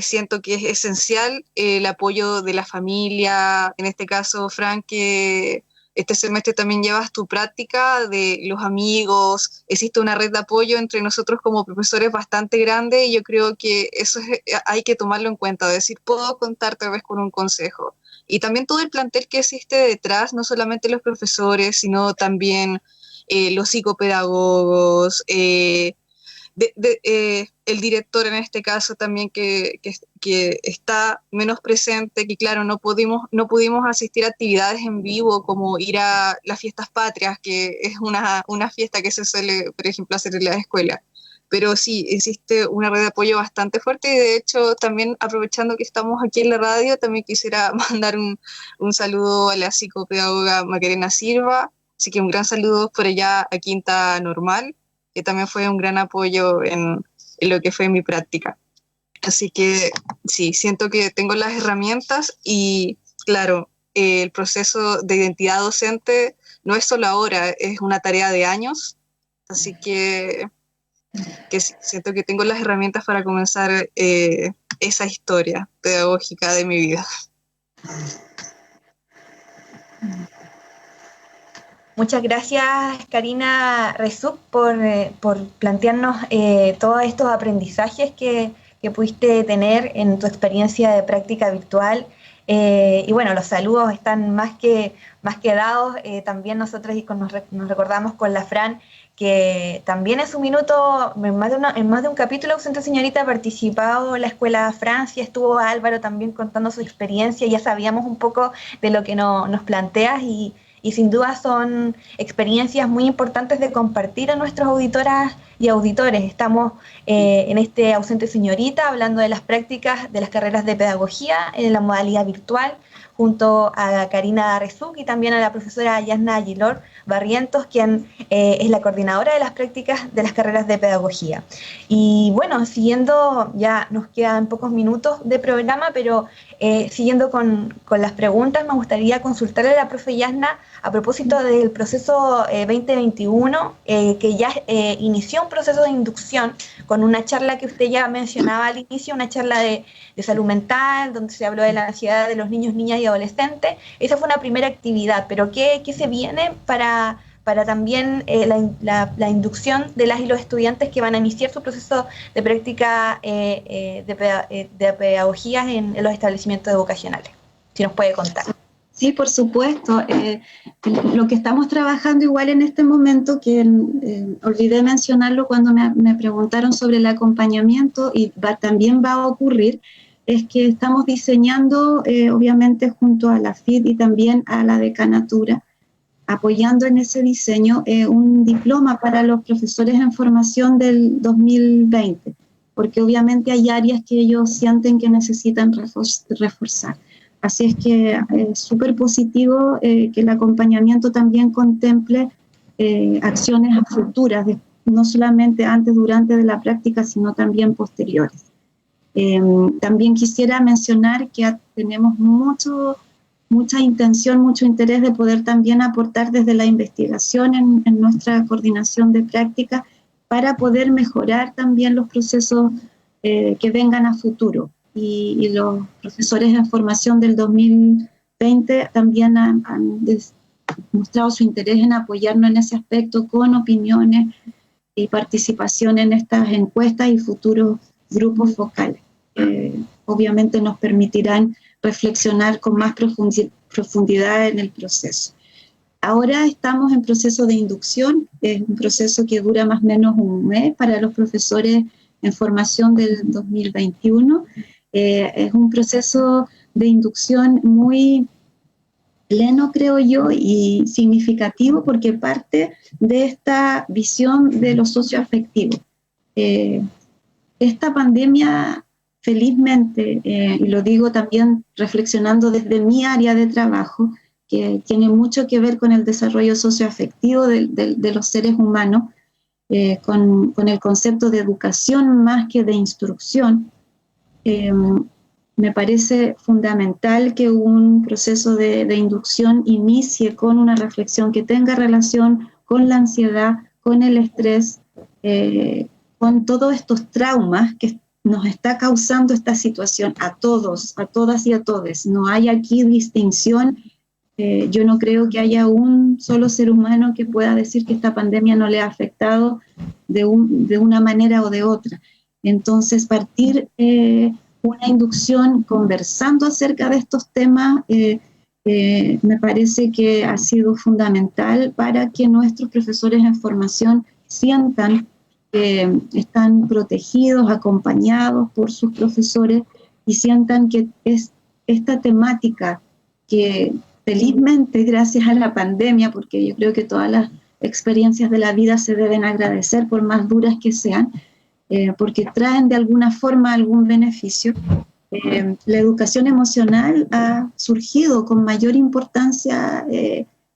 siento que es esencial el apoyo de la familia. En este caso, Frank, que este semestre también llevas tu práctica, de los amigos. Existe una red de apoyo entre nosotros como profesores bastante grande, y yo creo que eso hay que tomarlo en cuenta, decir, puedo contar tal vez con un consejo. Y también todo el plantel que existe detrás, no solamente los profesores, sino también los psicopedagogos, el director en este caso también que está menos presente, que claro, no pudimos asistir a actividades en vivo como ir a las fiestas patrias, que es una fiesta que se suele, por ejemplo, hacer en la escuela. Pero sí, existe una red de apoyo bastante fuerte, y de hecho también, aprovechando que estamos aquí en la radio, también quisiera mandar un saludo a la psicopedagoga Macarena Silva, así que un gran saludo por allá a Quinta Normal, que también fue un gran apoyo en lo que fue mi práctica. Así que sí, siento que tengo las herramientas y claro, el proceso de identidad docente no es solo ahora, es una tarea de años, así que sí, siento que tengo las herramientas para comenzar esa historia pedagógica de mi vida. Muchas gracias, Karina Resuc, por plantearnos todos estos aprendizajes que pudiste tener en tu experiencia de práctica virtual. Y bueno, los saludos están más que dados. También nosotros nos recordamos con la Fran, que también en su minuto, en más de un capítulo, Ausente Señorita, ha participado en la Escuela Francia, estuvo Álvaro también contando su experiencia, ya sabíamos un poco de lo que nos planteas, y sin duda son experiencias muy importantes de compartir a nuestras auditoras y auditores. Estamos en este Ausente Señorita hablando de las prácticas de las carreras de pedagogía en la modalidad virtual, junto a Karina Resuc y también a la profesora Yasna Aguilor Barrientos, quien es la coordinadora de las prácticas de las carreras de pedagogía. Y bueno, siguiendo, ya nos quedan pocos minutos de programa, pero siguiendo con las preguntas, me gustaría consultarle a la profe Yasna a propósito del proceso 2021, que ya inició un proceso de inducción con una charla que usted ya mencionaba al inicio, una charla de salud mental, donde se habló de la ansiedad de los niños, niñas y adolescentes. Esa fue una primera actividad, pero ¿qué se viene para también la inducción de las y los estudiantes que van a iniciar su proceso de práctica de pedagogías en los establecimientos educacionales? Si nos puede contar. Sí, por supuesto. Lo que estamos trabajando igual en este momento, que olvidé mencionarlo cuando me preguntaron sobre el acompañamiento, y también va a ocurrir, es que estamos diseñando, obviamente junto a la FID y también a la decanatura, apoyando en ese diseño un diploma para los profesores en formación del 2020, porque obviamente hay áreas que ellos sienten que necesitan reforzar. Así es que es súper positivo que el acompañamiento también contemple acciones futuras, no solamente antes, durante de la práctica, sino también posteriores. También quisiera mencionar que tenemos mucha intención, mucho interés de poder también aportar desde la investigación en nuestra coordinación de práctica para poder mejorar también los procesos que vengan a futuro. Y los profesores en formación del 2020 también han mostrado su interés en apoyarnos en ese aspecto con opiniones y participación en estas encuestas y futuros grupos focales. Obviamente nos permitirán reflexionar con más profundidad en el proceso. Ahora estamos en proceso de inducción, es un proceso que dura más o menos un mes para los profesores en formación del 2021. Es un proceso de inducción muy pleno, creo yo, y significativo, porque parte de esta visión de lo socioafectivo. Esta pandemia, felizmente, y lo digo también reflexionando desde mi área de trabajo, que tiene mucho que ver con el desarrollo socioafectivo de los seres humanos, con el concepto de educación más que de instrucción. Me parece fundamental que un proceso de inducción inicie con una reflexión que tenga relación con la ansiedad, con el estrés, con todos estos traumas que nos está causando esta situación a todos, a todas y a todes. No hay aquí distinción. Yo no creo que haya un solo ser humano que pueda decir que esta pandemia no le ha afectado de una manera o de otra. Entonces, partir una inducción conversando acerca de estos temas me parece que ha sido fundamental para que nuestros profesores en formación sientan que están protegidos, acompañados por sus profesores y sientan que es esta temática que felizmente gracias a la pandemia, porque yo creo que todas las experiencias de la vida se deben agradecer por más duras que sean, porque traen de alguna forma algún beneficio. La educación emocional ha surgido con mayor importancia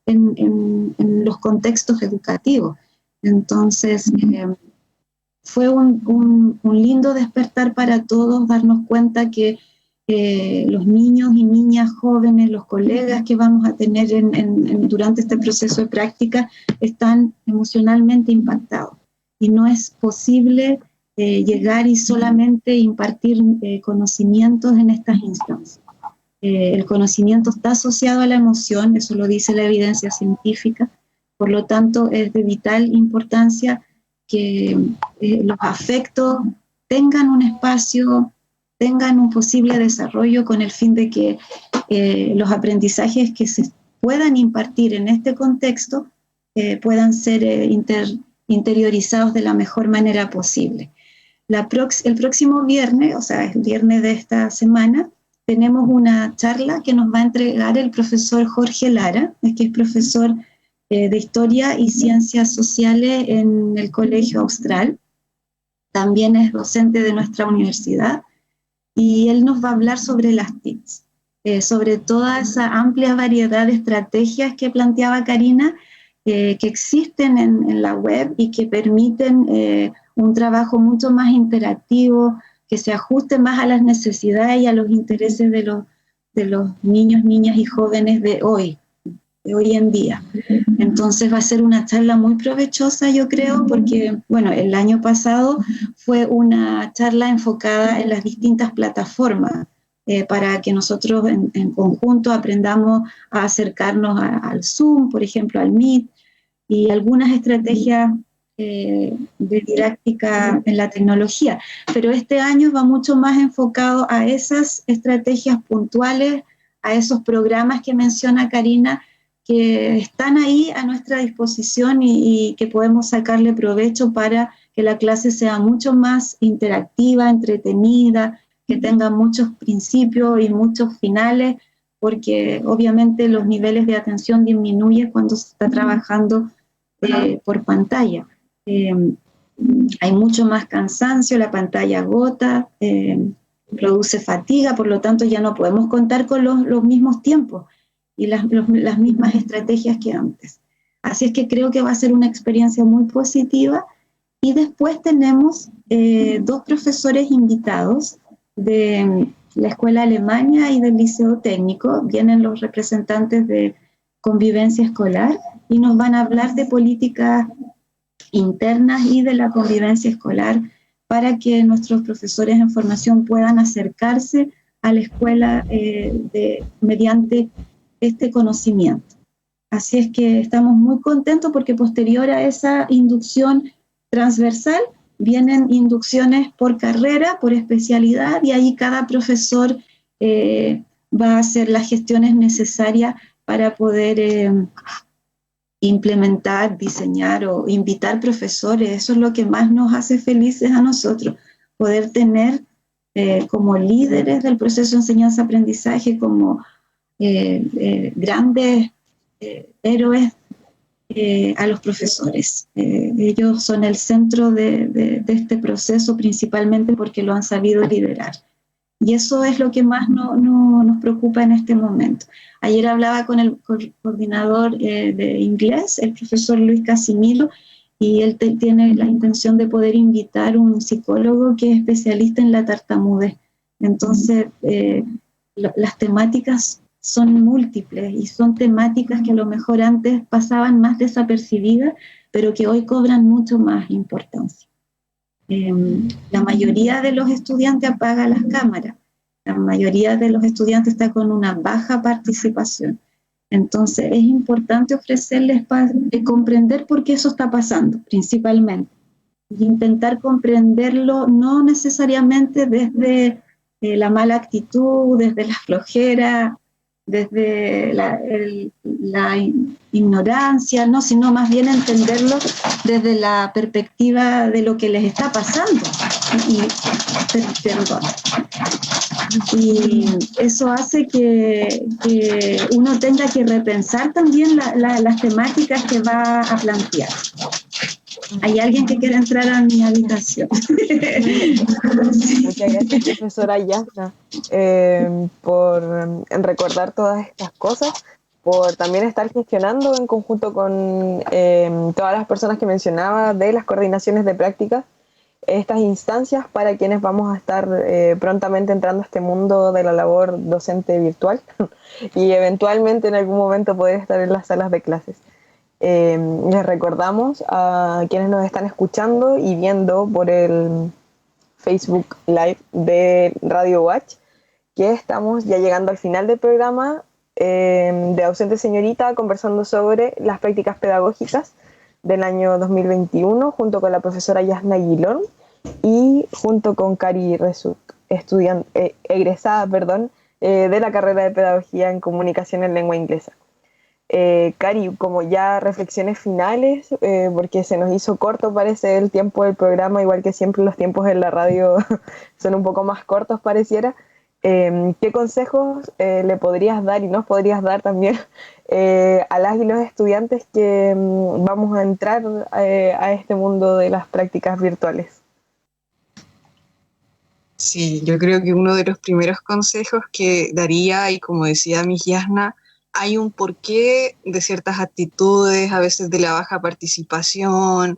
en los contextos educativos. Entonces, fue un lindo despertar para todos, darnos cuenta que los niños y niñas jóvenes, los colegas que vamos a tener durante este proceso de práctica, están emocionalmente impactados. Y no es posible llegar y solamente impartir conocimientos en estas instancias. El conocimiento está asociado a la emoción, eso lo dice la evidencia científica, por lo tanto es de vital importancia que los afectos tengan un espacio, tengan un posible desarrollo con el fin de que los aprendizajes que se puedan impartir en este contexto puedan ser interiorizados de la mejor manera posible. El próximo viernes, o sea, el viernes de esta semana, tenemos una charla que nos va a entregar el profesor Jorge Lara, que es profesor de Historia y Ciencias Sociales en el Colegio Austral. También es docente de nuestra universidad y él nos va a hablar sobre las TICs, sobre toda esa amplia variedad de estrategias que planteaba Karina, que existen en la web y que permiten un trabajo mucho más interactivo, que se ajuste más a las necesidades y a los intereses de los niños, niñas y jóvenes de hoy en día. Entonces va a ser una charla muy provechosa, yo creo, porque, bueno, el año pasado fue una charla enfocada en las distintas plataformas, para que nosotros en conjunto aprendamos a acercarnos al Zoom, por ejemplo, al Meet, y algunas estrategias de didáctica en la tecnología. Pero este año va mucho más enfocado a esas estrategias puntuales, a esos programas que menciona Karina, que están ahí a nuestra disposición y que podemos sacarle provecho para que la clase sea mucho más interactiva, entretenida, que tenga muchos principios y muchos finales, porque obviamente los niveles de atención disminuyen cuando se está trabajando por pantalla. Hay mucho más cansancio, la pantalla agota, produce fatiga, por lo tanto ya no podemos contar con los mismos tiempos y las mismas estrategias que antes. Así es que creo que va a ser una experiencia muy positiva. Y después tenemos 2 profesores invitados de la Escuela Alemania y del Liceo Técnico. Vienen los representantes de Convivencia Escolar y nos van a hablar de políticas internas y de la convivencia escolar para que nuestros profesores en formación puedan acercarse a la escuela mediante este conocimiento. Así es que estamos muy contentos porque posterior a esa inducción transversal vienen inducciones por carrera, por especialidad, y ahí cada profesor va a hacer las gestiones necesarias para poder implementar, diseñar o invitar profesores. Eso es lo que más nos hace felices a nosotros, poder tener como líderes del proceso de enseñanza-aprendizaje, como grandes héroes a los profesores. Ellos son el centro de este proceso, principalmente porque lo han sabido liderar. Y eso es lo que más nos preocupa en este momento. Ayer hablaba con el coordinador de inglés, el profesor Luis Casimiro, y él tiene la intención de poder invitar un psicólogo que es especialista en la tartamudez. Entonces, las temáticas son múltiples y son temáticas que a lo mejor antes pasaban más desapercibidas, pero que hoy cobran mucho más importancia. La mayoría de los estudiantes apaga las cámaras, la mayoría de los estudiantes está con una baja participación. Entonces es importante ofrecerles comprender por qué eso está pasando, principalmente, y intentar comprenderlo no necesariamente desde la mala actitud, desde la flojera, desde la ignorancia, no, sino más bien entenderlo desde la perspectiva de lo que les está pasando. Perdón. Y eso hace que uno tenga que repensar también las temáticas que va a plantear. ¿Hay alguien que quiera entrar a mi habitación? Muchas gracias, profesora Yasna, por recordar todas estas cosas, por también estar gestionando en conjunto con todas las personas que mencionaba de las coordinaciones de prácticas estas instancias para quienes vamos a estar prontamente entrando a este mundo de la labor docente virtual y eventualmente en algún momento poder estar en las salas de clases. Les recordamos a quienes nos están escuchando y viendo por el Facebook Live de Radio Watch que estamos ya llegando al final del programa de Ausente Señorita, conversando sobre las prácticas pedagógicas del año 2021 junto con la profesora Yasna Aguilón y junto con Cari Resuk, egresada de la carrera de Pedagogía en Comunicación en Lengua Inglesa. Cari, como ya reflexiones finales, porque se nos hizo corto parece el tiempo del programa, igual que siempre los tiempos en la radio son un poco más cortos pareciera. ¿Qué consejos le podrías dar y nos podrías dar también a las y los estudiantes que vamos a entrar a este mundo de las prácticas virtuales? Sí, yo creo que uno de los primeros consejos que daría, y como decía mi Yasna, hay un porqué de ciertas actitudes, a veces de la baja participación.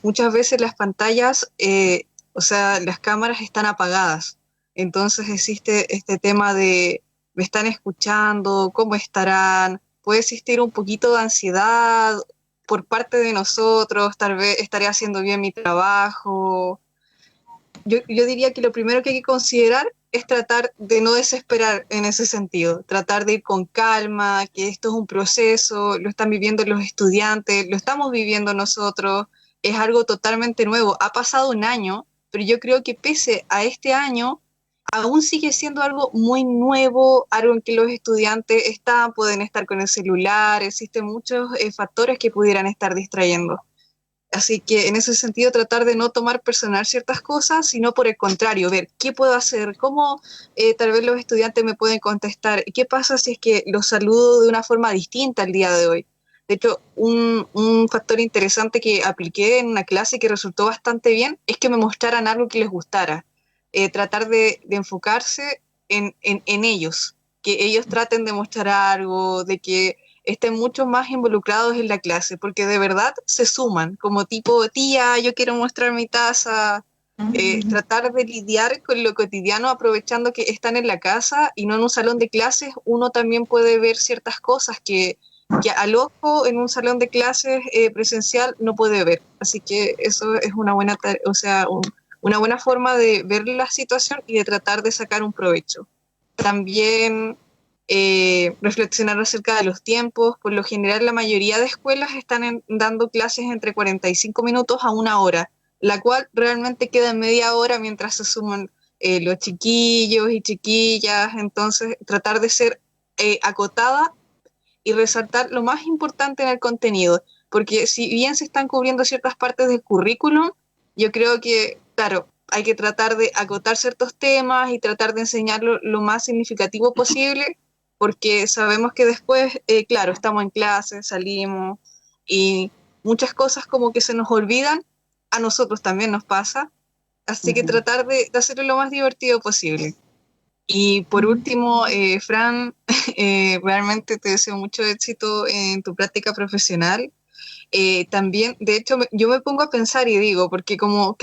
Muchas veces las pantallas, las cámaras están apagadas. Entonces existe este tema de, ¿me están escuchando? ¿Cómo estarán? Puede existir un poquito de ansiedad por parte de nosotros, tal vez estaré haciendo bien mi trabajo. Yo diría que lo primero que hay que considerar es tratar de no desesperar en ese sentido, tratar de ir con calma, que esto es un proceso, lo están viviendo los estudiantes, lo estamos viviendo nosotros, es algo totalmente nuevo. Ha pasado un año, pero yo creo que pese a este año, aún sigue siendo algo muy nuevo, algo en que los estudiantes pueden estar con el celular, existen muchos factores que pudieran estar distrayendo. Así que en ese sentido tratar de no tomar personal ciertas cosas, sino por el contrario, ver qué puedo hacer, cómo tal vez los estudiantes me pueden contestar, qué pasa si es que los saludo de una forma distinta el día de hoy. De hecho, un factor interesante que apliqué en una clase que resultó bastante bien es que me mostraran algo que les gustara. Tratar de enfocarse en ellos, que ellos traten de mostrar algo, de que estén mucho más involucrados en la clase, porque de verdad se suman, como tipo, tía, yo quiero mostrar mi taza, tratar de lidiar con lo cotidiano aprovechando que están en la casa y no en un salón de clases. Uno también puede ver ciertas cosas que al ojo en un salón de clases presencial no puede ver, así que eso es una buena una buena forma de ver la situación y de tratar de sacar un provecho. También reflexionar acerca de los tiempos. Por lo general, la mayoría de escuelas están dando clases entre 45 minutos a 1 hora, la cual realmente queda en media hora mientras se suman los chiquillos y chiquillas. Entonces, tratar de ser acotada y resaltar lo más importante en el contenido, porque si bien se están cubriendo ciertas partes del currículum, yo creo que, claro, hay que tratar de acotar ciertos temas y tratar de enseñarlo lo más significativo posible, porque sabemos que después, claro, estamos en clase, salimos y muchas cosas como que se nos olvidan, a nosotros también nos pasa, así que tratar de hacerlo lo más divertido posible. Y por último, Fran, realmente te deseo mucho éxito en tu práctica profesional. También, de hecho, yo me pongo a pensar y digo, porque como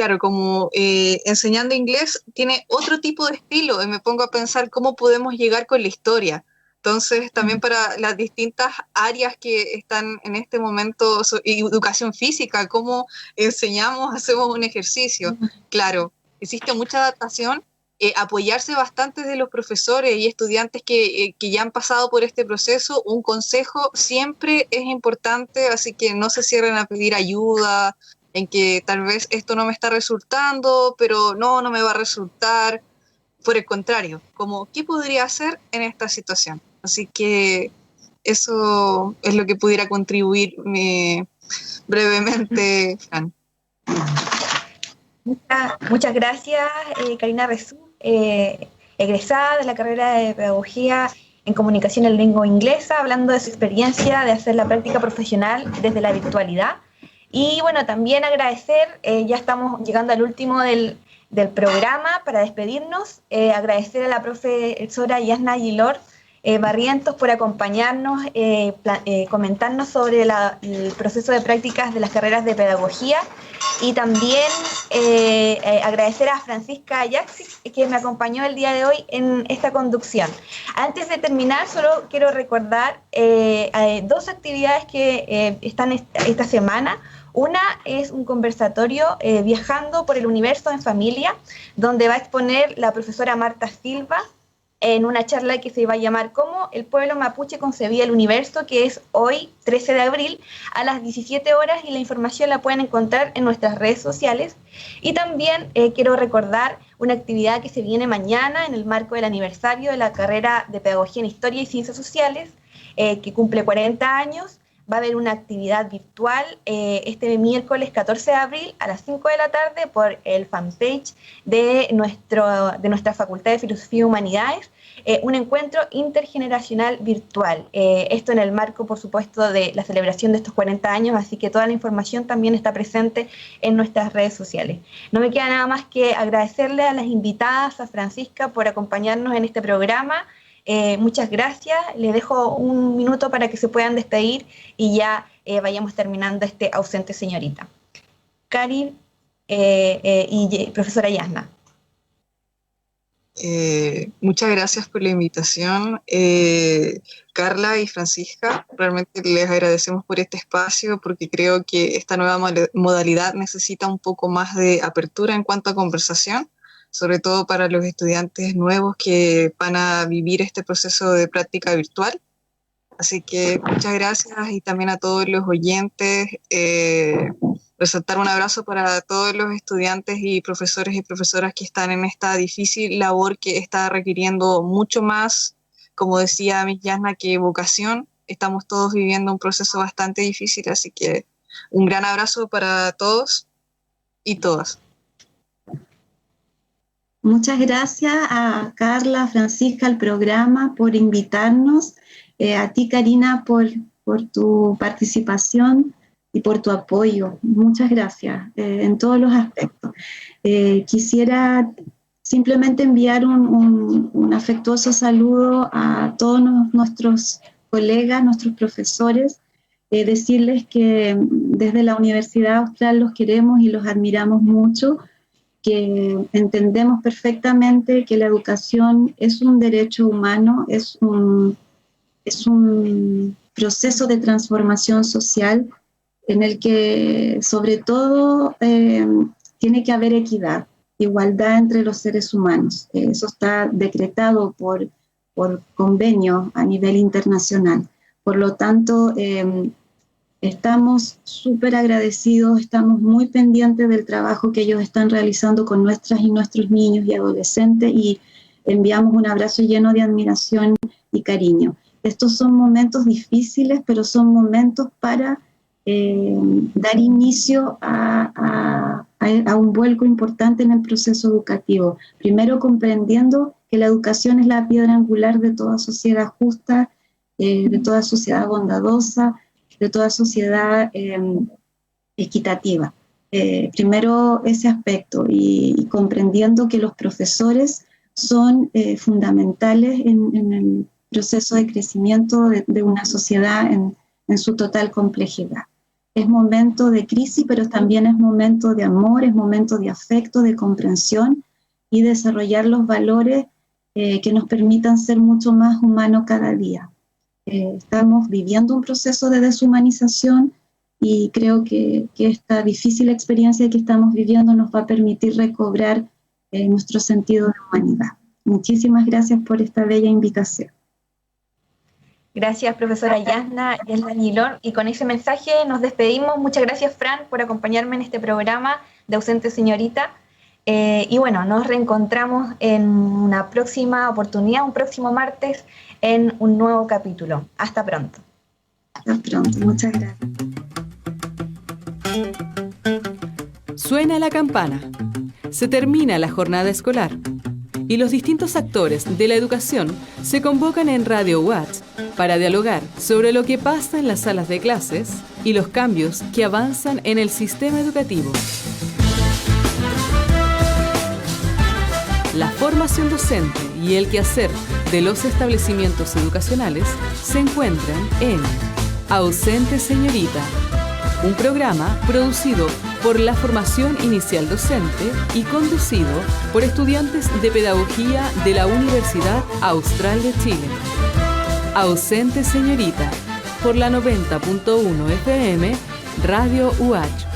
enseñando inglés tiene otro tipo de estilo, y me pongo a pensar cómo podemos llegar con la historia. Entonces, también para las distintas áreas que están en este momento, educación física, cómo enseñamos, hacemos un ejercicio. Claro, existe mucha adaptación. Apoyarse bastante de los profesores y estudiantes que ya han pasado por este proceso. Un consejo siempre es importante, así que no se cierren a pedir ayuda, en que tal vez esto no me está resultando, pero no me va a resultar. por el contrario, como ¿qué podría hacer en esta situación? Así que eso es lo que pudiera contribuir brevemente, Fran. Muchas gracias, Karina Resú, egresada de la carrera de Pedagogía en Comunicación en Lengua Inglesa, hablando de su experiencia de hacer la práctica profesional desde la virtualidad. Y bueno, también agradecer, ya estamos llegando al último del programa para despedirnos, agradecer a la profesora Yasna Aguilor Barrientos por acompañarnos, comentarnos sobre el proceso de prácticas de las carreras de pedagogía, y también agradecer a Francisca Ayaxis, que me acompañó el día de hoy en esta conducción. Antes de terminar, solo quiero recordar dos actividades que están esta semana. Una es un conversatorio Viajando por el Universo en Familia, donde va a exponer la profesora Marta Silva en una charla que se va a llamar ¿Cómo el pueblo mapuche concebía el universo?, que es hoy, 13 de abril, a las 17 horas, y la información la pueden encontrar en nuestras redes sociales. Y también quiero recordar una actividad que se viene mañana en el marco del aniversario de la carrera de Pedagogía en Historia y Ciencias Sociales, que cumple 40 años. Va a haber una actividad virtual este miércoles 14 de abril a las 5 de la tarde por el fanpage de nuestra Facultad de Filosofía y Humanidades, un encuentro intergeneracional virtual. Esto en el marco, por supuesto, de la celebración de estos 40 años, así que toda la información también está presente en nuestras redes sociales. No me queda nada más que agradecerle a las invitadas, a Francisca, por acompañarnos en este programa. Muchas gracias, les dejo un minuto para que se puedan despedir y ya vayamos terminando este ausente señorita. Cari y profesora Yasna. Muchas gracias por la invitación, Carla y Francisca. Realmente les agradecemos por este espacio, porque creo que esta nueva modalidad necesita un poco más de apertura en cuanto a conversación, sobre todo para los estudiantes nuevos que van a vivir este proceso de práctica virtual. Así que muchas gracias, y también a todos los oyentes, resaltar un abrazo para todos los estudiantes y profesores y profesoras que están en esta difícil labor que está requiriendo mucho más, como decía Miss Yasna, que vocación. Estamos todos viviendo un proceso bastante difícil, así que un gran abrazo para todos y todas. Muchas gracias a Carla, a Francisca, al programa, por invitarnos, a ti, Karina, por tu participación y por tu apoyo. Muchas gracias en todos los aspectos. Quisiera simplemente enviar un afectuoso saludo a todos nuestros colegas, nuestros profesores, decirles que desde la Universidad Austral los queremos y los admiramos mucho, que entendemos perfectamente que la educación es un derecho humano, es un proceso de transformación social en el que sobre todo tiene que haber equidad, igualdad entre los seres humanos. Eso está decretado por convenio a nivel internacional. Por lo tanto, estamos súper agradecidos, estamos muy pendientes del trabajo que ellos están realizando con nuestras y nuestros niños y adolescentes, y enviamos un abrazo lleno de admiración y cariño. Estos son momentos difíciles, pero son momentos para dar inicio a un vuelco importante en el proceso educativo. Primero, comprendiendo que la educación es la piedra angular de toda sociedad justa, de toda sociedad bondadosa, de toda sociedad equitativa. Primero ese aspecto, y comprendiendo que los profesores son fundamentales en el proceso de crecimiento de una sociedad en su total complejidad. Es momento de crisis, pero también es momento de amor, es momento de afecto, de comprensión y desarrollar los valores que nos permitan ser mucho más humanos cada día. Estamos viviendo un proceso de deshumanización, y creo que esta difícil experiencia que estamos viviendo nos va a permitir recobrar nuestro sentido de humanidad. Muchísimas gracias por esta bella invitación. Gracias, profesora Yasna Aguilor. Y con ese mensaje nos despedimos. Muchas gracias, Fran, por acompañarme en este programa de Ausente Señorita. Y bueno, nos reencontramos en una próxima oportunidad, un próximo martes, en un nuevo capítulo. Hasta pronto. Hasta pronto, muchas gracias. Suena la campana. Se termina la jornada escolar y los distintos actores de la educación se convocan en Radio UACH para dialogar sobre lo que pasa en las salas de clases y los cambios que avanzan en el sistema educativo. La formación docente y el quehacer de los establecimientos educacionales se encuentran en Ausente Señorita, un programa producido por la Formación Inicial Docente y conducido por estudiantes de Pedagogía de la Universidad Austral de Chile. Ausente Señorita, por la 90.1 FM, Radio UACH.